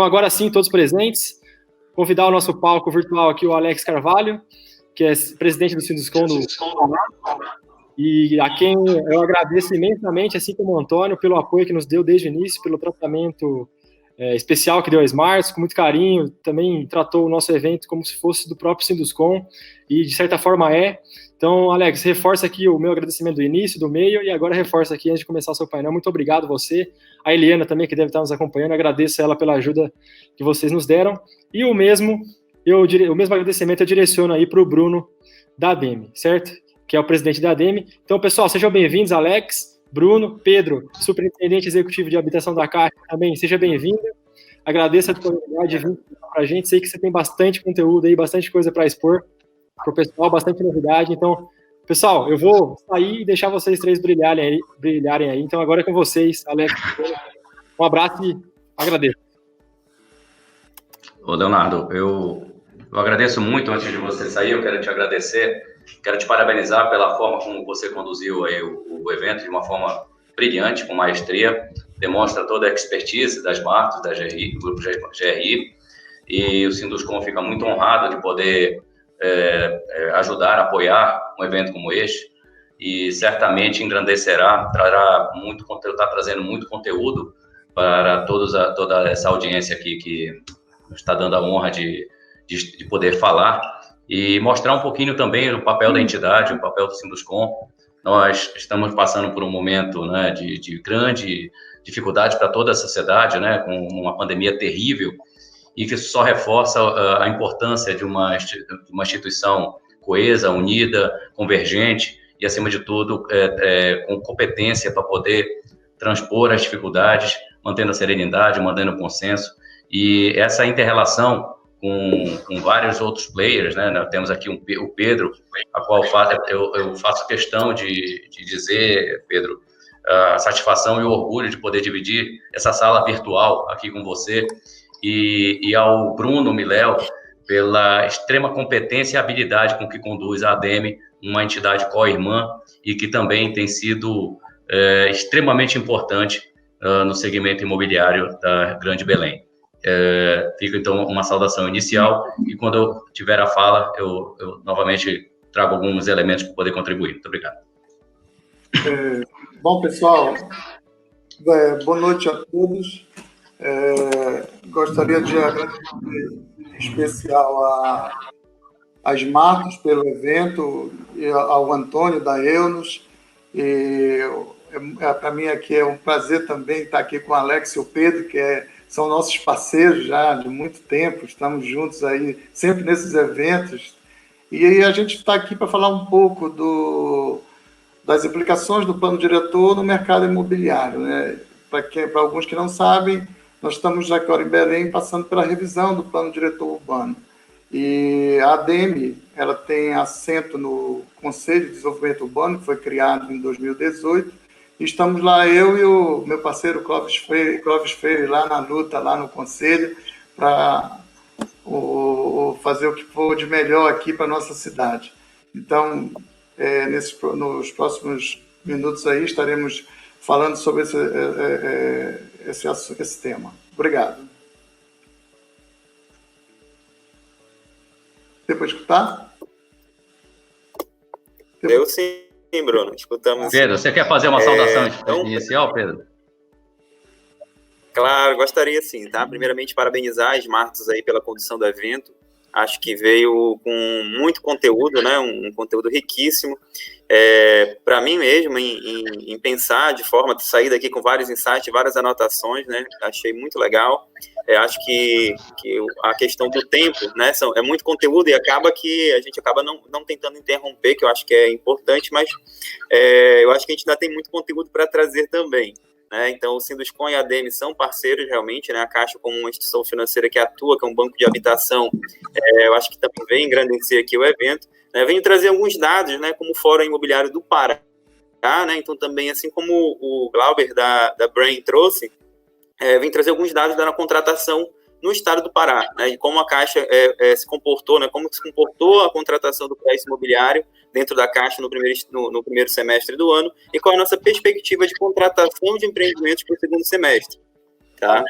Então, agora sim, todos presentes, convidar o nosso palco virtual aqui o Alex Carvalho, que é presidente do Sinduscon do Pará, e a quem eu agradeço imensamente, assim como o Antônio, pelo apoio que nos deu desde o início, pelo tratamento especial que deu a Smarts, com muito carinho, também tratou o nosso evento como se fosse do próprio Sinduscon, e de certa forma é. Então, Alex, reforça aqui o meu agradecimento do início, do meio, e agora reforça aqui antes de começar o seu painel. Muito obrigado você, a Eliana também, que deve estar nos acompanhando, agradeço ela pela ajuda que vocês nos deram, e o mesmo agradecimento eu direciono aí para o Bruno da ADEME, certo? Que é o presidente da ADEME. Então, pessoal, sejam bem-vindos, Alex, Bruno, Pedro, superintendente executivo de habitação da Caixa, também seja bem-vindo. Agradeço a disponibilidade de vir para a gente. Sei que você tem bastante conteúdo aí, bastante coisa para expor para o pessoal, bastante novidade. Então, pessoal, eu vou sair e deixar vocês três brilharem aí. Então, agora é com vocês, Alex. Um abraço e agradeço. Ô, Leonardo, eu agradeço muito. Antes de você sair, eu quero te agradecer, quero te parabenizar pela forma como você conduziu aí o evento de uma forma brilhante, com maestria, demonstra toda a expertise das marcas, da GRI, do grupo GRI, e o Sinduscon fica muito honrado de poder ajudar, apoiar um evento como este, e certamente engrandecerá, trará muito conteúdo, está trazendo muito conteúdo para toda essa audiência aqui que está dando a honra de poder falar e mostrar um pouquinho também o papel da entidade, o papel do Sinduscon. Nós estamos passando por um momento, né, de grande dificuldade para toda a sociedade, né, com uma pandemia terrível, e que isso só reforça a importância de uma instituição coesa, unida, convergente e, acima de tudo, com competência para poder transpor as dificuldades, mantendo a serenidade, mantendo o consenso. E essa inter-relação com vários outros players, né? Nós temos aqui o Pedro, a qual eu faço questão de dizer, Pedro, a satisfação e o orgulho de poder dividir essa sala virtual aqui com você, e ao Bruno Miléo, pela extrema competência e habilidade com que conduz a ADEME, uma entidade co-irmã, e que também tem sido extremamente importante no segmento imobiliário da Grande Belém. Fica, então, uma saudação inicial, e quando eu tiver a fala, eu novamente trago alguns elementos para poder contribuir. Muito obrigado. Bom, pessoal, boa noite a todos. Gostaria de agradecer em especial às marcas pelo evento, e ao Antônio da Eunos, e para mim aqui é um prazer também estar aqui com o Alex e o Pedro, que são nossos parceiros já de muito tempo, estamos juntos aí sempre nesses eventos, e aí a gente está aqui para falar um pouco das implicações do plano diretor no mercado imobiliário, né? Para alguns que não sabem, nós estamos agora em Belém passando pela revisão do plano diretor urbano. E a ADEME, ela tem assento no Conselho de Desenvolvimento Urbano, que foi criado em 2018, e estamos lá, eu e o meu parceiro Clóvis Freire, lá na luta, lá no Conselho, para fazer o que for de melhor aqui para a nossa cidade. Então, nos próximos minutos aí, estaremos falando sobre esse tema. Obrigado. Deu para escutar? Eu sim, Bruno. Escutamos. Pedro, você quer fazer uma saudação inicial, Pedro? Claro, gostaria sim, tá? Primeiramente, parabenizar as marcas aí pela condução do evento. Acho que veio com muito conteúdo, né? Um conteúdo riquíssimo. Para mim mesmo, em pensar de forma de sair daqui com vários insights, várias anotações, né? Achei muito legal. Acho que a questão do tempo, né? É muito conteúdo e acaba que a gente acaba não tentando interromper, que eu acho que é importante, mas eu acho que a gente ainda tem muito conteúdo para trazer também. Então, o Sinduscon e a ADEME são parceiros, realmente, né? A Caixa, como uma instituição financeira que atua, que é um banco de habitação, eu acho que também vem engrandecer aqui o evento. Venho trazer alguns dados, né? Como o Fórum Imobiliário do Pará, né? Então, também, assim como o Glauber da Brain trouxe, vem trazer alguns dados da contratação no estado do Pará, né? E como a Caixa se comportou, né? Como se comportou a contratação do crédito imobiliário dentro da Caixa no primeiro semestre do ano, e qual é a nossa perspectiva de contratação de empreendimentos para o segundo semestre, tá?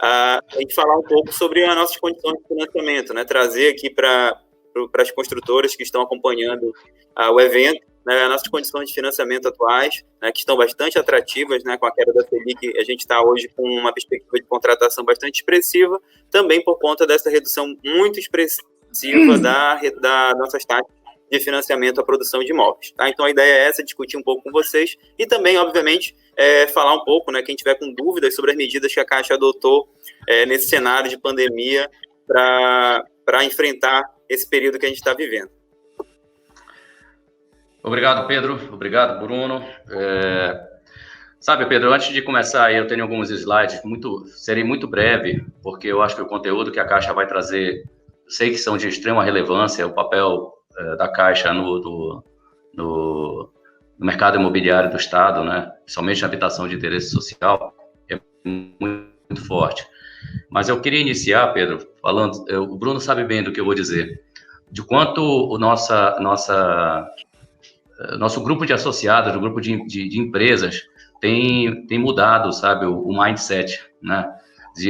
a gente falar um pouco sobre as nossas condições de financiamento, né? Trazer aqui para as construtoras que estão acompanhando o evento, né, as nossas condições de financiamento atuais, né, que estão bastante atrativas, né, com a queda da Selic, a gente está hoje com uma perspectiva de contratação bastante expressiva, também por conta dessa redução muito expressiva da nossas taxas de financiamento à produção de imóveis. Tá? Então, a ideia é essa, discutir um pouco com vocês e também, obviamente, falar um pouco, né, quem tiver com dúvidas sobre as medidas que a Caixa adotou nesse cenário de pandemia para enfrentar esse período que a gente está vivendo. Obrigado, Pedro. Obrigado, Bruno. Sabe, Pedro, antes de começar, eu tenho alguns slides, serei muito breve, porque eu acho que o conteúdo que a Caixa vai trazer, sei que são de extrema relevância, o papel da Caixa no mercado imobiliário do Estado, né, somente na habitação de interesse social, é muito forte. Mas eu queria iniciar, Pedro, falando, o Bruno sabe bem do que eu vou dizer, de quanto o nosso grupo de associados, o grupo de empresas, tem mudado, sabe, o mindset, né,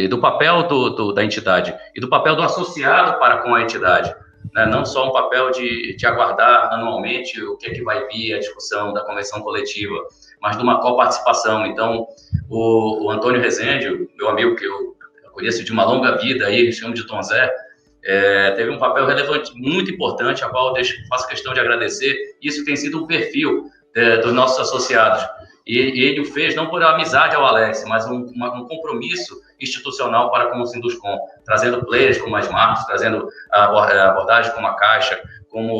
do papel da entidade e do papel do associado para com a entidade, né, não só um papel de aguardar anualmente o que é que vai vir a discussão da convenção coletiva, mas de uma coparticipação. Então, o Antônio Rezende, meu amigo que eu conheço de uma longa vida, aí, chamo de Tom Zé, teve um papel relevante, muito importante, a qual eu faço questão de agradecer. Isso tem sido um perfil dos nossos associados. E ele o fez não por amizade ao Alex, mas um compromisso institucional para com o Sinduscon, trazendo players como as marcas, trazendo a abordagem como a Caixa, como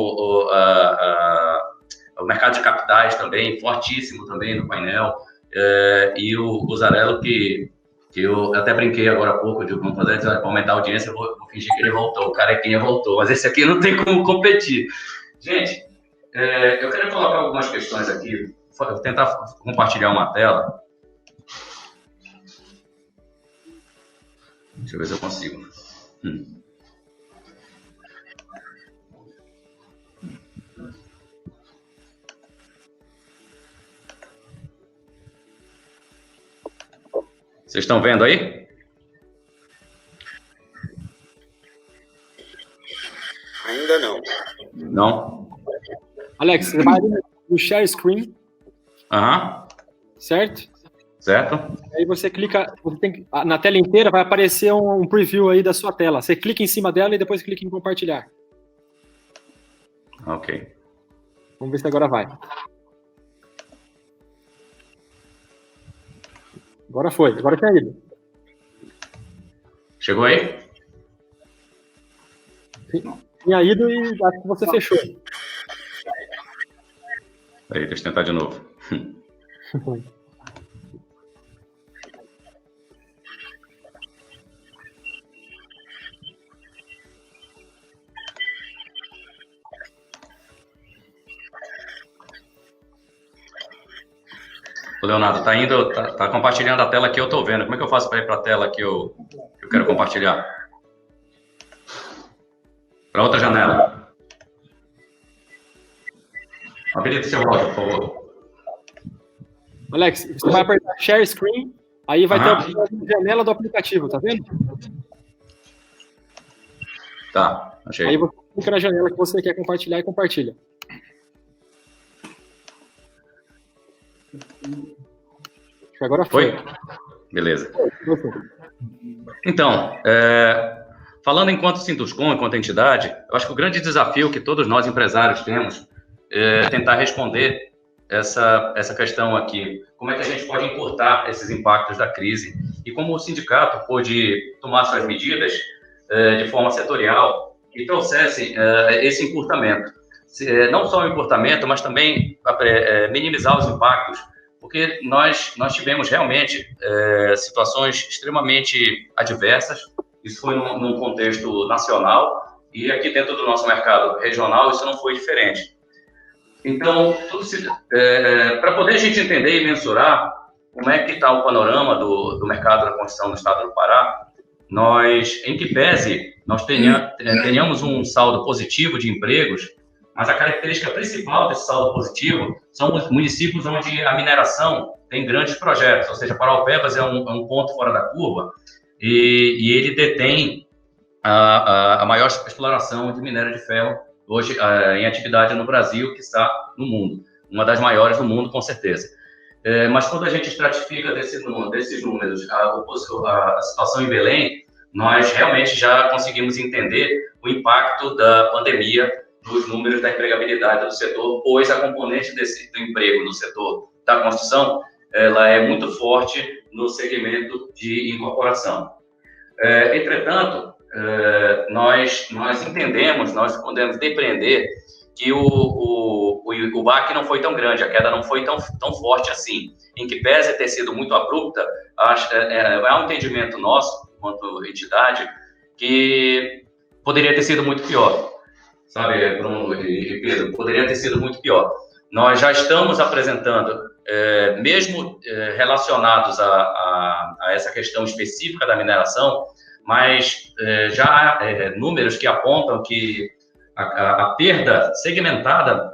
o mercado de capitais também, fortíssimo também no painel, e o Guzarello, que eu até brinquei agora há pouco, vamos fazer para aumentar a audiência, eu vou fingir que ele voltou, o carequinha voltou, mas esse aqui não tem como competir. Gente, eu quero colocar algumas questões aqui, vou tentar compartilhar uma tela. Deixa eu ver se eu consigo. Vocês estão vendo aí? Ainda não. Não? Alex, você vai no share screen. Aham. Certo? Certo. Aí você clica, na tela inteira vai aparecer um preview aí da sua tela. Você clica em cima dela e depois clica em compartilhar. Ok. Vamos ver se agora vai. Agora foi, agora tinha ido. Chegou aí? Tinha ido e acho que você fechou. Aí, deixa eu tentar de novo. O Leonardo, tá compartilhando a tela que eu tô vendo. Como é que eu faço para ir para a tela que eu quero compartilhar? Para outra janela. Habilita seu áudio, por favor. Alex, você vai apertar Share Screen, aí vai ter a janela do aplicativo, tá vendo? Tá, achei. Aí você clica na janela que você quer compartilhar e compartilha. Acho que agora foi. Beleza. Então, falando enquanto Sinduscon, enquanto entidade, eu acho que o grande desafio que todos nós empresários temos é tentar responder essa questão aqui. Como é que a gente pode encurtar esses impactos da crise? E como o sindicato pôde tomar suas medidas de forma setorial e trouxesse esse encurtamento. Não só o encurtamento, mas também minimizar os impactos, porque nós tivemos realmente situações extremamente adversas. Isso foi num contexto nacional e aqui dentro do nosso mercado regional isso não foi diferente. Então, para poder a gente entender e mensurar como é que está o panorama do mercado da construção no estado do Pará, em que pese nós tenhamos um saldo positivo de empregos, mas a característica principal desse saldo positivo são os municípios onde a mineração tem grandes projetos, ou seja, Paraupebas é um ponto fora da curva, e ele detém a maior exploração de minério de ferro hoje em atividade no Brasil, que está no mundo, uma das maiores do mundo, com certeza. Mas quando a gente estratifica desses números, a situação em Belém, nós realmente já conseguimos entender o impacto da pandemia nos números da empregabilidade do setor, pois a componente do emprego no setor da construção, ela é muito forte no segmento de incorporação. Entretanto, nós entendemos, nós podemos depreender que o baque não foi tão grande, a queda não foi tão forte assim, em que pese ter sido muito abrupta, é um entendimento nosso, enquanto entidade, que poderia ter sido muito pior, sabe, Bruno e Pedro, poderia ter sido muito pior. Nós já estamos apresentando, mesmo relacionados a essa questão específica da mineração, mas já há números que apontam que a perda segmentada,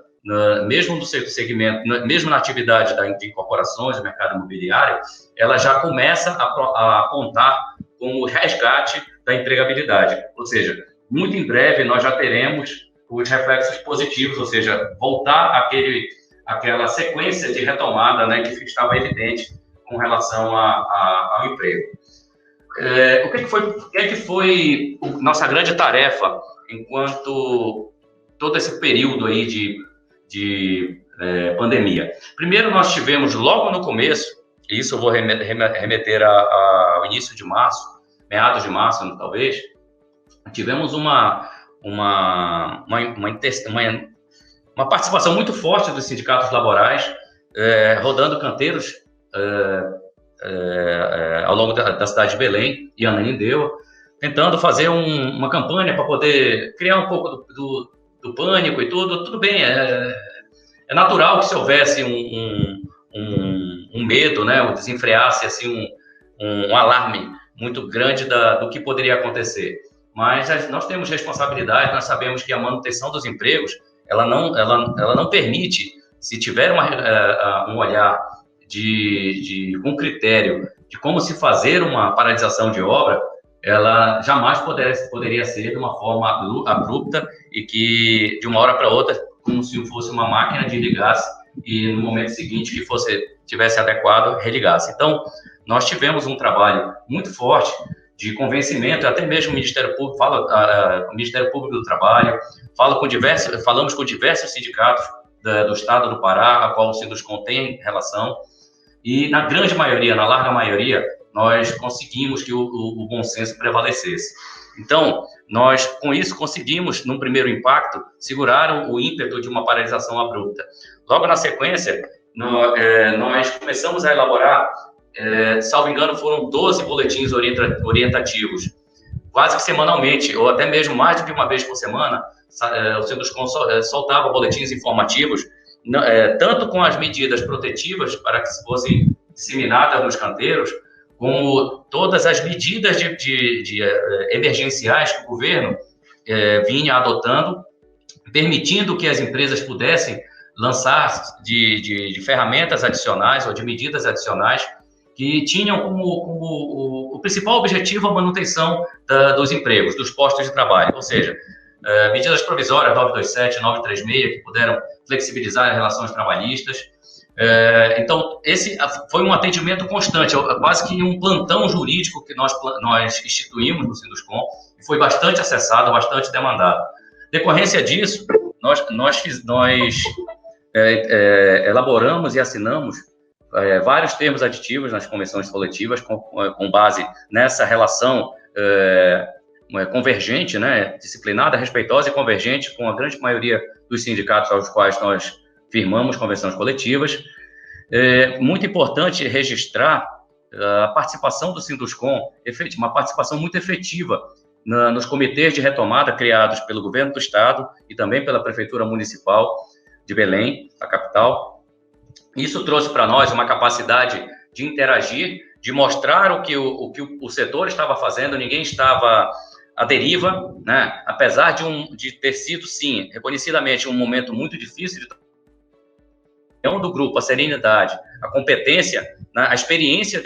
mesmo no segmento, mesmo na atividade de incorporações, do mercado imobiliário, ela já começa a apontar como resgate da empregabilidade. Ou seja, muito em breve nós já teremos os reflexos positivos, ou seja, voltar àquela sequência de retomada, né, que estava evidente com relação ao emprego. O que foi nossa grande tarefa enquanto todo esse período aí de pandemia? Primeiro, nós tivemos logo no começo, e isso eu vou remeter ao início de março, meados de março, talvez, tivemos uma participação muito forte dos sindicatos laborais, rodando canteiros ao longo da cidade de Belém e Ananindeua, tentando fazer uma campanha para poder criar um pouco do pânico e tudo. Tudo bem, é natural que se houvesse um medo, né, ou desenfreasse assim, um alarme muito grande do que poderia acontecer. Mas nós temos responsabilidade, nós sabemos que a manutenção dos empregos, ela não permite, se tiver um olhar com critério de como se fazer uma paralisação de obra, ela jamais poderia ser de uma forma abrupta e que, de uma hora para outra, como se fosse uma máquina desligasse e, no momento seguinte, que tivesse adequado, religasse. Então, nós tivemos um trabalho muito forte de convencimento, até mesmo o Ministério Público, o Ministério Público do Trabalho, falamos com diversos sindicatos do estado do Pará, a qual o Sinduscom tem relação, e na grande maioria, na larga maioria, nós conseguimos que o bom senso prevalecesse. Então, nós, com isso, conseguimos, num primeiro impacto, segurar o ímpeto de uma paralisação abrupta. Logo na sequência, nós começamos a elaborar, salvo engano, foram 12 boletins orientativos, quase que semanalmente, ou até mesmo mais de uma vez por semana. O Sinduscom soltava boletins informativos, tanto com as medidas protetivas para que fossem disseminadas nos canteiros, como todas as medidas emergenciais que o governo vinha adotando, permitindo que as empresas pudessem lançar de ferramentas adicionais ou de medidas adicionais que tinham como o principal objetivo a manutenção dos empregos, dos postos de trabalho, ou seja, medidas provisórias 927, 936, que puderam flexibilizar as relações trabalhistas. Então, esse foi um atendimento constante, quase que um plantão jurídico que nós instituímos no Sinduscom, e foi bastante acessado, bastante demandado. Decorrência disso, nós elaboramos e assinamos vários termos aditivos nas convenções coletivas, com base nessa relação convergente, né, disciplinada, respeitosa e convergente com a grande maioria dos sindicatos aos quais nós firmamos convenções coletivas. Muito importante registrar a participação do Sinduscom, uma participação muito efetiva nos comitês de retomada criados pelo governo do estado e também pela Prefeitura Municipal de Belém, a capital. Isso trouxe para nós uma capacidade de interagir, de mostrar o que o setor estava fazendo. Ninguém estava à deriva, né? Apesar de ter sido, sim, reconhecidamente um momento muito difícil do grupo, a serenidade, a competência, né? A experiência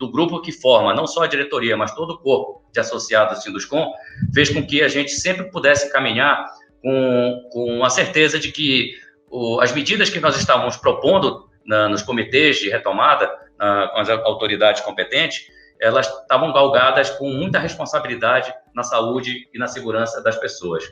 do grupo que forma não só a diretoria, mas todo o corpo de associados do Sinduscom, fez com que a gente sempre pudesse caminhar com a certeza de que as medidas que nós estávamos propondo nos comitês de retomada, com as autoridades competentes, elas estavam galgadas com muita responsabilidade na saúde e na segurança das pessoas.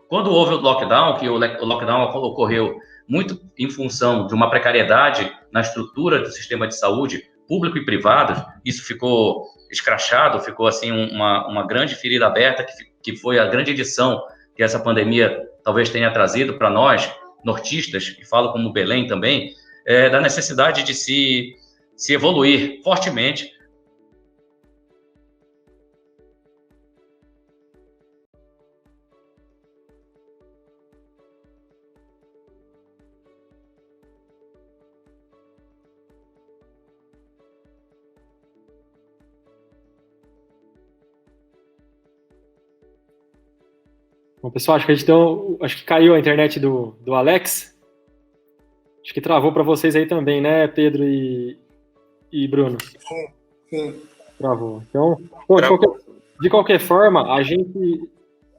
Quando houve o lockdown, que o lockdown ocorreu muito em função de uma precariedade na estrutura do sistema de saúde, público e privado, isso ficou escrachado, ficou assim uma grande ferida aberta, que foi a grande lição que essa pandemia talvez tenha trazido para nós, nortistas, e falo como Belém também, da necessidade de se evoluir fortemente. Bom, pessoal, acho que caiu a internet do Alex. Acho que travou para vocês aí também, né, Pedro e Bruno? Sim. Travou. Então, bom, de qualquer forma, a gente,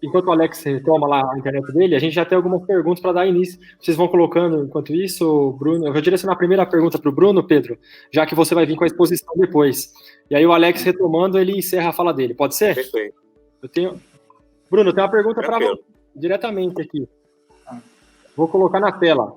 enquanto o Alex retoma lá a internet dele, a gente já tem algumas perguntas para dar início. Vocês vão colocando, enquanto isso, Bruno, eu vou direcionar a primeira pergunta para o Bruno, Pedro, já que você vai vir com a exposição depois. E aí o Alex retomando, ele encerra a fala dele. Pode ser? Perfeito. Bruno, eu tenho uma pergunta para você diretamente aqui. Vou colocar na tela.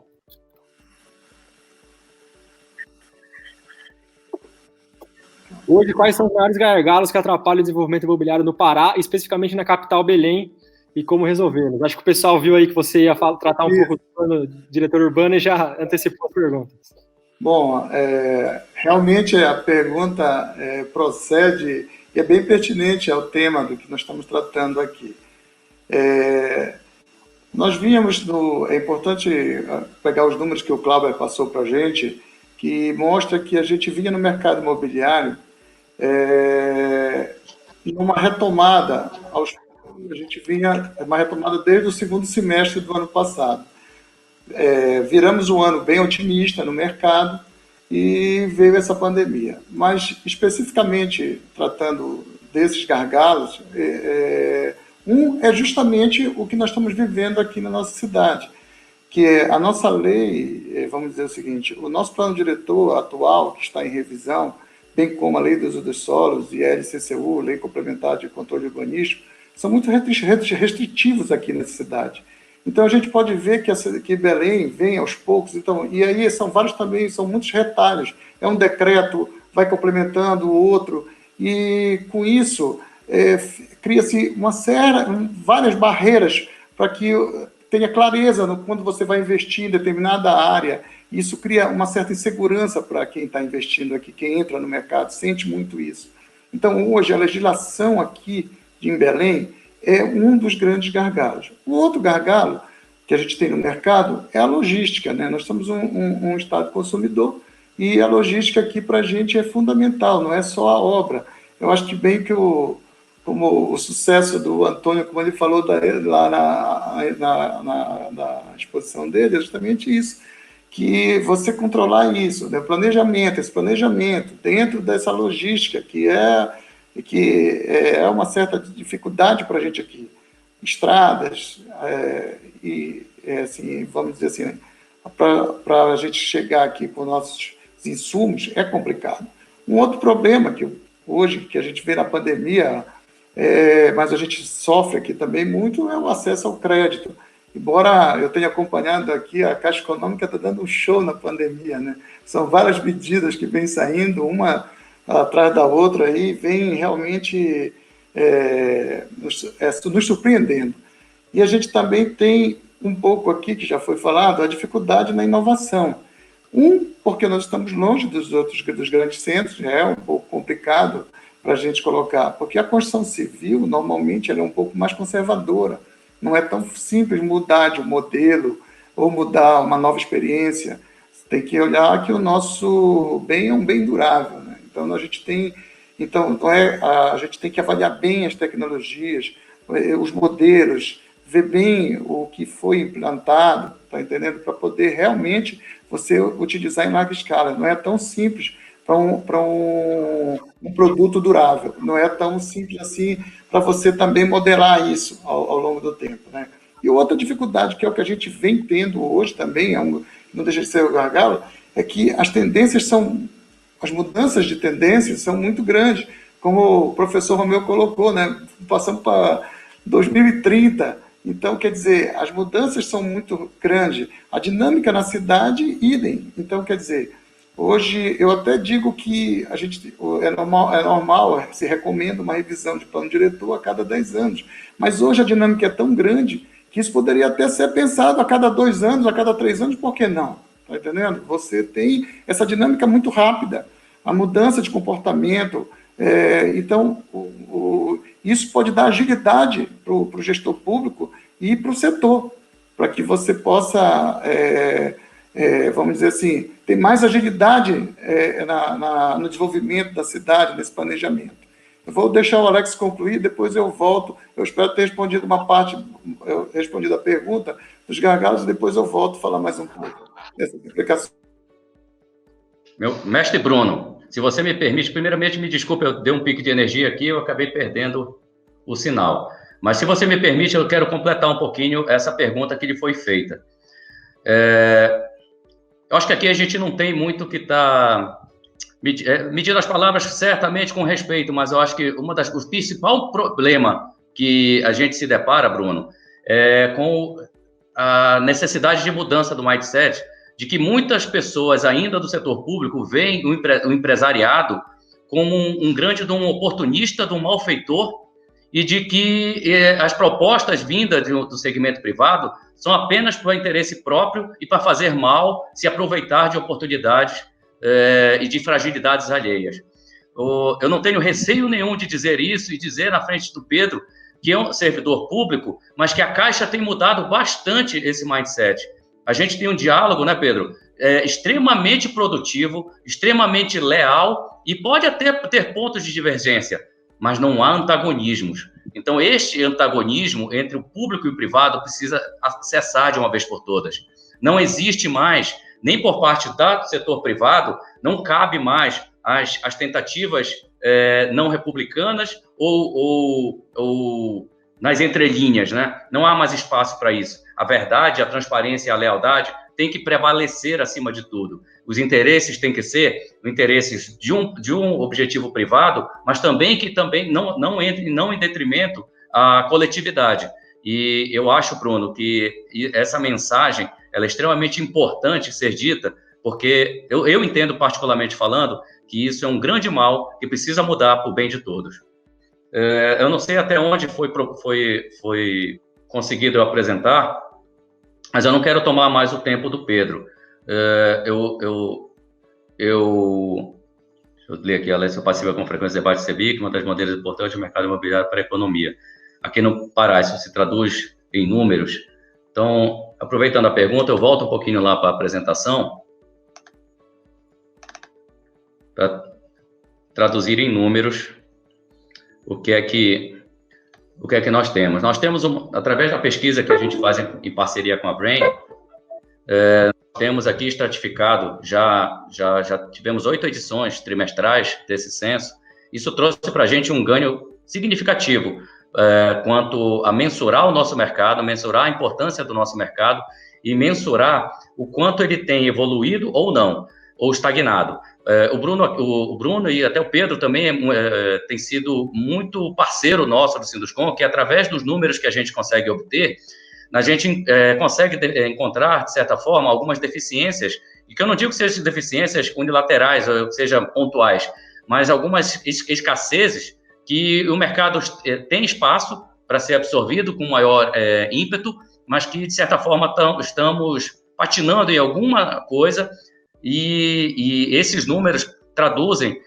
Hoje, quais são os maiores gargalos que atrapalham o desenvolvimento imobiliário no Pará, especificamente na capital Belém, e como resolvê-los? Acho que o pessoal viu aí que você ia tratar um pouco do diretor urbano e já antecipou as perguntas. Bom, realmente a pergunta procede e é bem pertinente ao tema do que nós estamos tratando aqui. Nós víamos, é importante pegar os números que o Cláudio passou para a gente, que mostra que a gente vinha no mercado imobiliário numa retomada, a gente vinha uma retomada desde o segundo semestre do ano passado. Viramos um ano bem otimista no mercado e veio essa pandemia. Mas, especificamente, tratando desses gargalos, é justamente o que nós estamos vivendo aqui na nossa cidade, que a nossa lei, vamos dizer o seguinte, o nosso plano diretor atual, que está em revisão, bem como a lei do uso dos solos e a LCCU, Lei Complementar de Controle Urbanístico, são muito restritivos aqui na cidade. Então, a gente pode ver que Belém vem aos poucos, então, e aí são muitos retalhos. É um decreto, vai complementando o outro, e com isso cria-se várias barreiras para que tenha clareza quando você vai investir em determinada área. Isso cria uma certa insegurança para quem está investindo aqui, quem entra no mercado, sente muito isso. Então, hoje, a legislação aqui em Belém é um dos grandes gargalos. O outro gargalo que a gente tem no mercado é a logística, né? Nós somos um estado consumidor e a logística aqui para a gente é fundamental, não é só a obra. Eu acho que bem que como o sucesso do Antônio, como ele falou lá na exposição dele, é justamente isso, que você controlar isso, né? Esse planejamento dentro dessa logística, que é uma certa dificuldade para a gente aqui. Estradas, assim, vamos dizer assim, para a gente chegar aqui com nossos insumos, é complicado. Um outro problema que hoje, que a gente vê na pandemia, mas a gente sofre aqui também muito, é o acesso ao crédito. Embora eu tenha acompanhado aqui, a Caixa Econômica está dando um show na pandemia, né? São várias medidas que vêm saindo, uma atrás da outra, e vem realmente nos surpreendendo. E a gente também tem um pouco aqui, que já foi falado, a dificuldade na inovação. Porque nós estamos longe dos grandes centros, é um pouco complicado para a gente colocar, porque a construção civil, normalmente, ela é um pouco mais conservadora. Não é tão simples mudar de um modelo ou mudar uma nova experiência. Você tem que olhar que o nosso bem é um bem durável, né? Então, a gente tem que avaliar bem as tecnologias, os modelos, ver bem o que foi implantado, tá entendendo? Para poder realmente você utilizar em larga escala. Não é tão simples um produto durável. Não é tão simples assim para você também modelar isso ao longo do tempo, né? E outra dificuldade, que é o que a gente vem tendo hoje também, não deixa de ser o gargalo, é que as mudanças de tendências são muito grandes, como o professor Romeu colocou, né? Passamos para 2030, então, quer dizer, as mudanças são muito grandes, a dinâmica na cidade, idem. Então, quer dizer, hoje eu até digo que é normal, se recomenda uma revisão de plano diretor a cada 10 anos, mas hoje a dinâmica é tão grande que isso poderia até ser pensado a cada 2 anos, a cada 3 anos, por que não? Está entendendo? Você tem essa dinâmica muito rápida, a mudança de comportamento. Então, isso pode dar agilidade para o gestor público e para o setor, para que você possa, vamos dizer assim, ter mais agilidade no desenvolvimento da cidade, nesse planejamento. Eu vou deixar o Alex concluir, depois eu volto. Eu espero ter respondido respondido a pergunta dos gargalos, e depois eu volto a falar mais um pouco dessa explicação. Meu mestre Bruno, se você me permite, primeiramente me desculpe, eu dei um pico de energia aqui, eu acabei perdendo o sinal. Mas se você me permite, eu quero completar um pouquinho essa pergunta que lhe foi feita. Eu acho que aqui a gente não tem muito que estar medindo as palavras certamente com respeito, mas eu acho que o principal problema que a gente se depara, Bruno, é com a necessidade de mudança do mindset, de que muitas pessoas ainda do setor público veem o empresariado como um grande oportunista, um malfeitor, e de que as propostas vindas do segmento privado são apenas para o interesse próprio e para fazer mal, se aproveitar de oportunidades e de fragilidades alheias. Eu não tenho receio nenhum de dizer isso e dizer na frente do Pedro que é um servidor público, mas que a Caixa tem mudado bastante esse mindset. A gente tem um diálogo, né, Pedro, extremamente produtivo, extremamente leal, e pode até ter pontos de divergência, mas não há antagonismos. Então, este antagonismo entre o público e o privado precisa cessar de uma vez por todas. Não existe mais, nem por parte do setor privado, não cabe mais as tentativas não republicanas ou nas entrelinhas, né? Não há mais espaço para isso. A verdade, a transparência e a lealdade têm que prevalecer acima de tudo. Os interesses têm que ser interesses de um objetivo privado, mas também que não entre em detrimento à coletividade. E eu acho, Bruno, que essa mensagem ela é extremamente importante ser dita, porque eu entendo, particularmente falando, que isso é um grande mal que precisa mudar para o bem de todos. Eu não sei até onde foi conseguido eu apresentar, mas eu não quero tomar mais o tempo do Pedro. Deixa eu ler aqui, a lei passiva com frequência de debate CEBIC, uma das maneiras importantes do mercado imobiliário para a economia. Aqui no Pará, isso se traduz em números. Então, aproveitando a pergunta, eu volto um pouquinho lá para a apresentação, para traduzir em números o que é que nós temos. Nós temos, através da pesquisa que a gente faz em parceria com a Brain, temos aqui estratificado, já tivemos 8 edições trimestrais desse censo. Isso trouxe para a gente um ganho significativo quanto a mensurar o nosso mercado, mensurar a importância do nosso mercado e mensurar o quanto ele tem evoluído ou não, ou estagnado. O Bruno e até o Pedro também tem sido muito parceiro nosso do Sinduscom, que através dos números que a gente consegue obter, a gente consegue encontrar, de certa forma, algumas deficiências, e que eu não digo que sejam deficiências unilaterais, ou que sejam pontuais, mas algumas escassezes que o mercado tem espaço para ser absorvido com maior ímpeto, mas que, de certa forma, estamos patinando em alguma coisa, e esses números traduzem,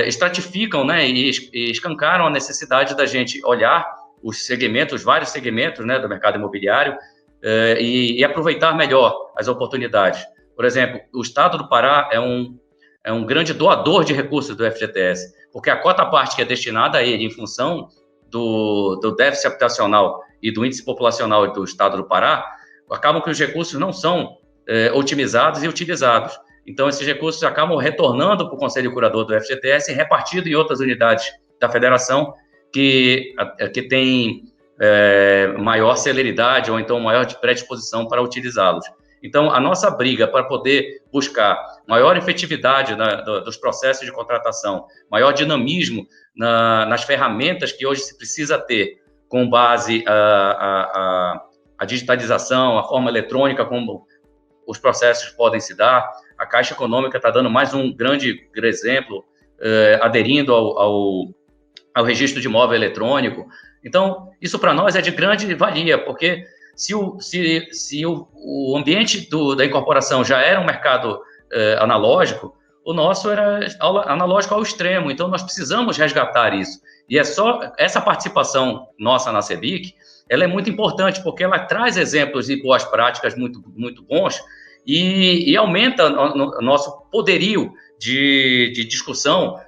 estratificam, né, e escancaram a necessidade da gente olhar os vários segmentos, né, do mercado imobiliário e aproveitar melhor as oportunidades. Por exemplo, o Estado do Pará é um grande doador de recursos do FGTS, porque a cota-parte que é destinada a ele em função do déficit habitacional e do índice populacional do Estado do Pará, acabam que os recursos não são otimizados e utilizados. Então, esses recursos acabam retornando para o Conselho Curador do FGTS e repartido em outras unidades da federação que tem maior celeridade ou então maior predisposição para utilizá-los. Então, a nossa briga para poder buscar maior efetividade dos processos de contratação, maior dinamismo nas ferramentas que hoje se precisa ter, com base a digitalização, a forma eletrônica como os processos podem se dar. A Caixa Econômica está dando mais um grande o aderindo ao registro de imóvel eletrônico. Então, isso para nós é de grande valia, porque se o ambiente da incorporação já era um mercado analógico, o nosso era analógico ao extremo, então nós precisamos resgatar isso. E é só essa participação nossa na CEBIC, ela é muito importante, porque ela traz exemplos de boas práticas muito, muito bons e aumenta o nosso poderio de discussão,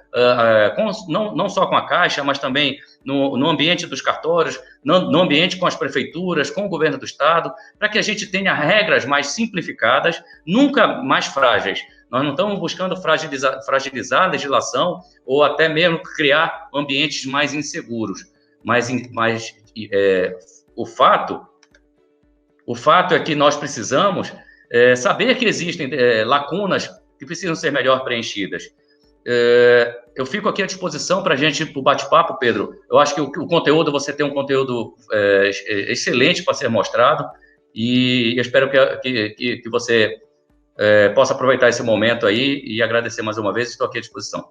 não só com a Caixa, mas também no ambiente dos cartórios, no ambiente com as prefeituras, com o governo do Estado, para que a gente tenha regras mais simplificadas, nunca mais frágeis. Nós não estamos buscando fragilizar a legislação ou até mesmo criar ambientes mais inseguros. Mas o fato é que nós precisamos saber que existem lacunas que precisam ser melhor preenchidas. Eu fico aqui à disposição para a gente, para o bate-papo, Pedro. Eu acho que o conteúdo, você tem um conteúdo excelente para ser mostrado e eu espero que você possa aproveitar esse momento aí e agradecer mais uma vez. Estou aqui à disposição.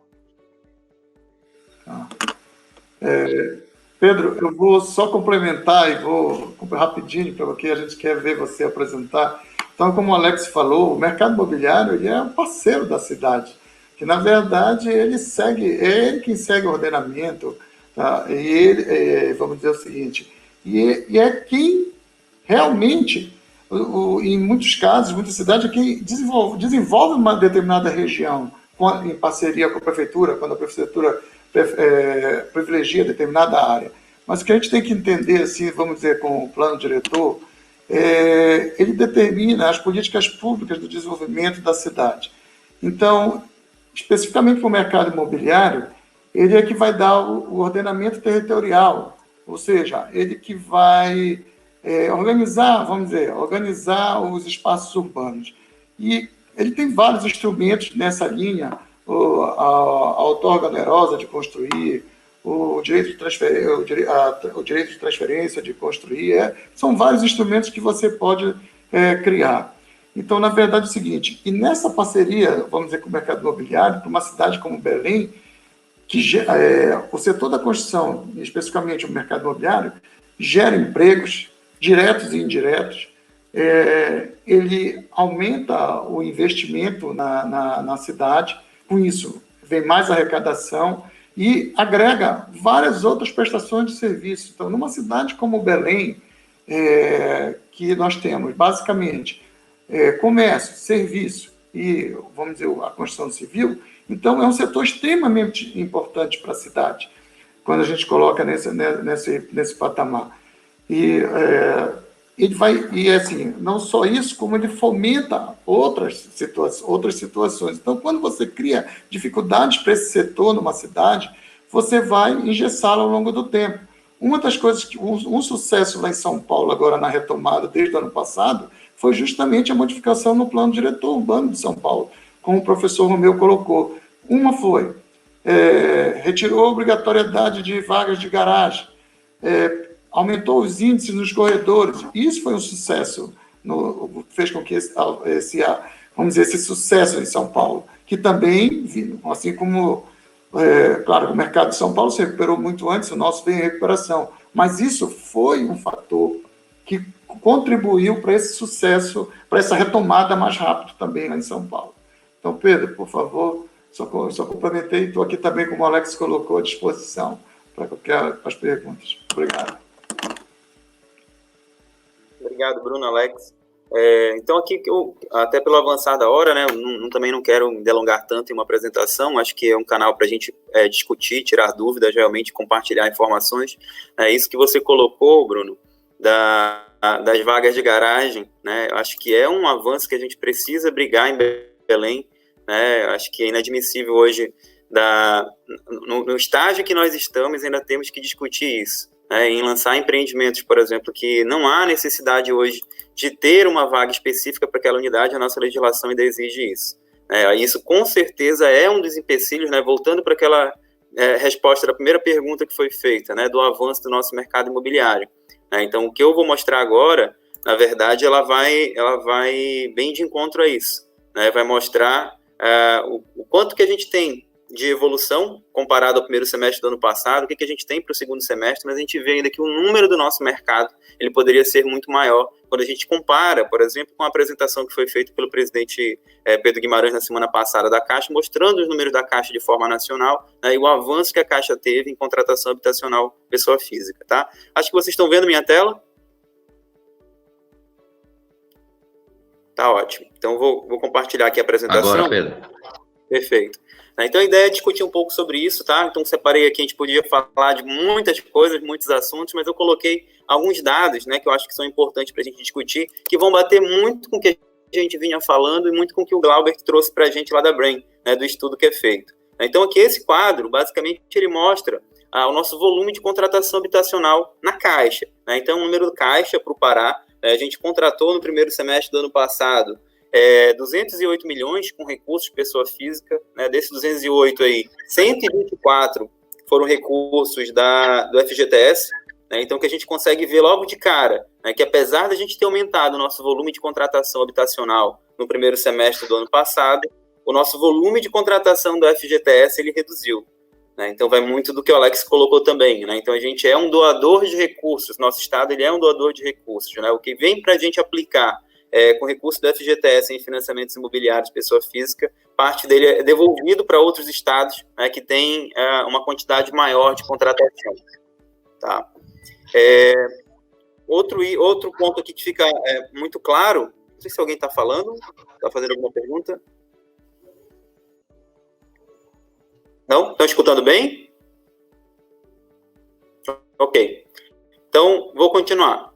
Pedro, eu vou só complementar e vou rapidinho, porque a gente quer ver você apresentar. Então, como o Alex falou, o mercado imobiliário ele é um parceiro da cidade, que, na verdade, é ele quem segue o ordenamento, tá? E ele, vamos dizer o seguinte, e é quem realmente, em muitos casos, muitas cidades, é quem desenvolve uma determinada região em parceria com a prefeitura, quando a prefeitura privilegia determinada área. Mas o que a gente tem que entender, assim, vamos dizer, com o plano diretor, ele determina as políticas públicas do desenvolvimento da cidade. Então, especificamente para o mercado imobiliário, ele é que vai dar o ordenamento territorial, ou seja, ele que vai organizar os espaços urbanos. E ele tem vários instrumentos nessa linha, a outorga onerosa de construir, o direito de transferência de construir, são vários instrumentos que você pode criar. Então, na verdade, é o seguinte, e nessa parceria, vamos dizer, com o mercado imobiliário, para uma cidade como Belém, que o setor da construção, especificamente o mercado imobiliário, gera empregos diretos e indiretos, ele aumenta o investimento na cidade, com isso vem mais arrecadação e agrega várias outras prestações de serviço. Então, numa cidade como Belém, que nós temos basicamente comércio, serviço e, vamos dizer, a construção civil, então é um setor extremamente importante para a cidade, quando a gente coloca nesse patamar. E ele vai, e assim, não só isso, como ele fomenta outras situações. Então, quando você cria dificuldades para esse setor numa cidade, você vai engessá-lo ao longo do tempo. Uma das coisas que um sucesso lá em São Paulo, agora na retomada, desde o ano passado, foi justamente a modificação no plano diretor urbano de São Paulo, como o professor Romeu colocou. Uma foi, retirou a obrigatoriedade de vagas de garagem, aumentou os índices nos corredores. Isso foi um sucesso, fez com que esse sucesso em São Paulo, que também, assim como, claro, o mercado de São Paulo se recuperou muito antes, o nosso veio em recuperação, mas isso foi um fator que contribuiu para esse sucesso, para essa retomada mais rápida também lá em São Paulo. Então, Pedro, por favor, só complementei, estou aqui também, como o Alex colocou, à disposição para as perguntas. Obrigado. Obrigado, Bruno, Alex. Então, aqui, até pelo avançar da hora, né, também não quero me delongar tanto em uma apresentação, acho que é um canal para a gente discutir, tirar dúvidas, realmente compartilhar informações. Isso que você colocou, Bruno, das vagas de garagem, né, acho que é um avanço que a gente precisa brigar em Belém, né? Acho que é inadmissível hoje, no estágio que nós estamos, ainda temos que discutir isso, né? Em lançar empreendimentos, por exemplo, que não há necessidade hoje de ter uma vaga específica para aquela unidade, a nossa legislação ainda exige isso. Isso, com certeza, é um dos empecilhos, né? Voltando para aquela resposta da primeira pergunta que foi feita, né? Do avanço do nosso mercado imobiliário. Então, o que eu vou mostrar agora, na verdade, ela vai bem de encontro a isso, né? Vai mostrar o quanto que a gente tem de evolução comparado ao primeiro semestre do ano passado, o que a gente tem para o segundo semestre, mas a gente vê ainda que o número do nosso mercado ele poderia ser muito maior quando a gente compara, por exemplo, com a apresentação que foi feita pelo presidente Pedro Guimarães na semana passada da Caixa, mostrando os números da Caixa de forma nacional, né, e o avanço que a Caixa teve em contratação habitacional pessoa física. Tá? Acho que vocês estão vendo minha tela. Tá ótimo. Então, vou compartilhar aqui a apresentação. Agora, Pedro. Perfeito. Então, a ideia é discutir um pouco sobre isso, tá? Então, separei aqui, a gente podia falar de muitas coisas, muitos assuntos, mas eu coloquei alguns dados, né, que eu acho que são importantes para a gente discutir, que vão bater muito com o que a gente vinha falando e muito com o que o Glaubert trouxe para a gente lá da Brain, né, do estudo que é feito. Então, aqui esse quadro, basicamente, ele mostra o nosso volume de contratação habitacional na Caixa, né? Então, o número do Caixa para o Pará, a gente contratou no primeiro semestre do ano passado 208 milhões com recursos de pessoa física, né? Desses 208 aí, 124 foram recursos do FGTS, né? Então que a gente consegue ver logo de cara, né, que apesar da gente ter aumentado o nosso volume de contratação habitacional no primeiro semestre do ano passado, o nosso volume de contratação do FGTS ele reduziu, né? Então vai muito do que o Alex colocou também, né? Então a gente é um doador de recursos, nosso estado ele é um doador de recursos, né? O que vem para a gente aplicar com recurso do FGTS em financiamentos imobiliários de pessoa física, parte dele é devolvido para outros estados, né, que têm uma quantidade maior de contratação. Tá? Outro ponto aqui que fica muito claro, não sei se alguém está falando, está fazendo alguma pergunta? Não? Estão escutando bem? Ok. Então, vou continuar.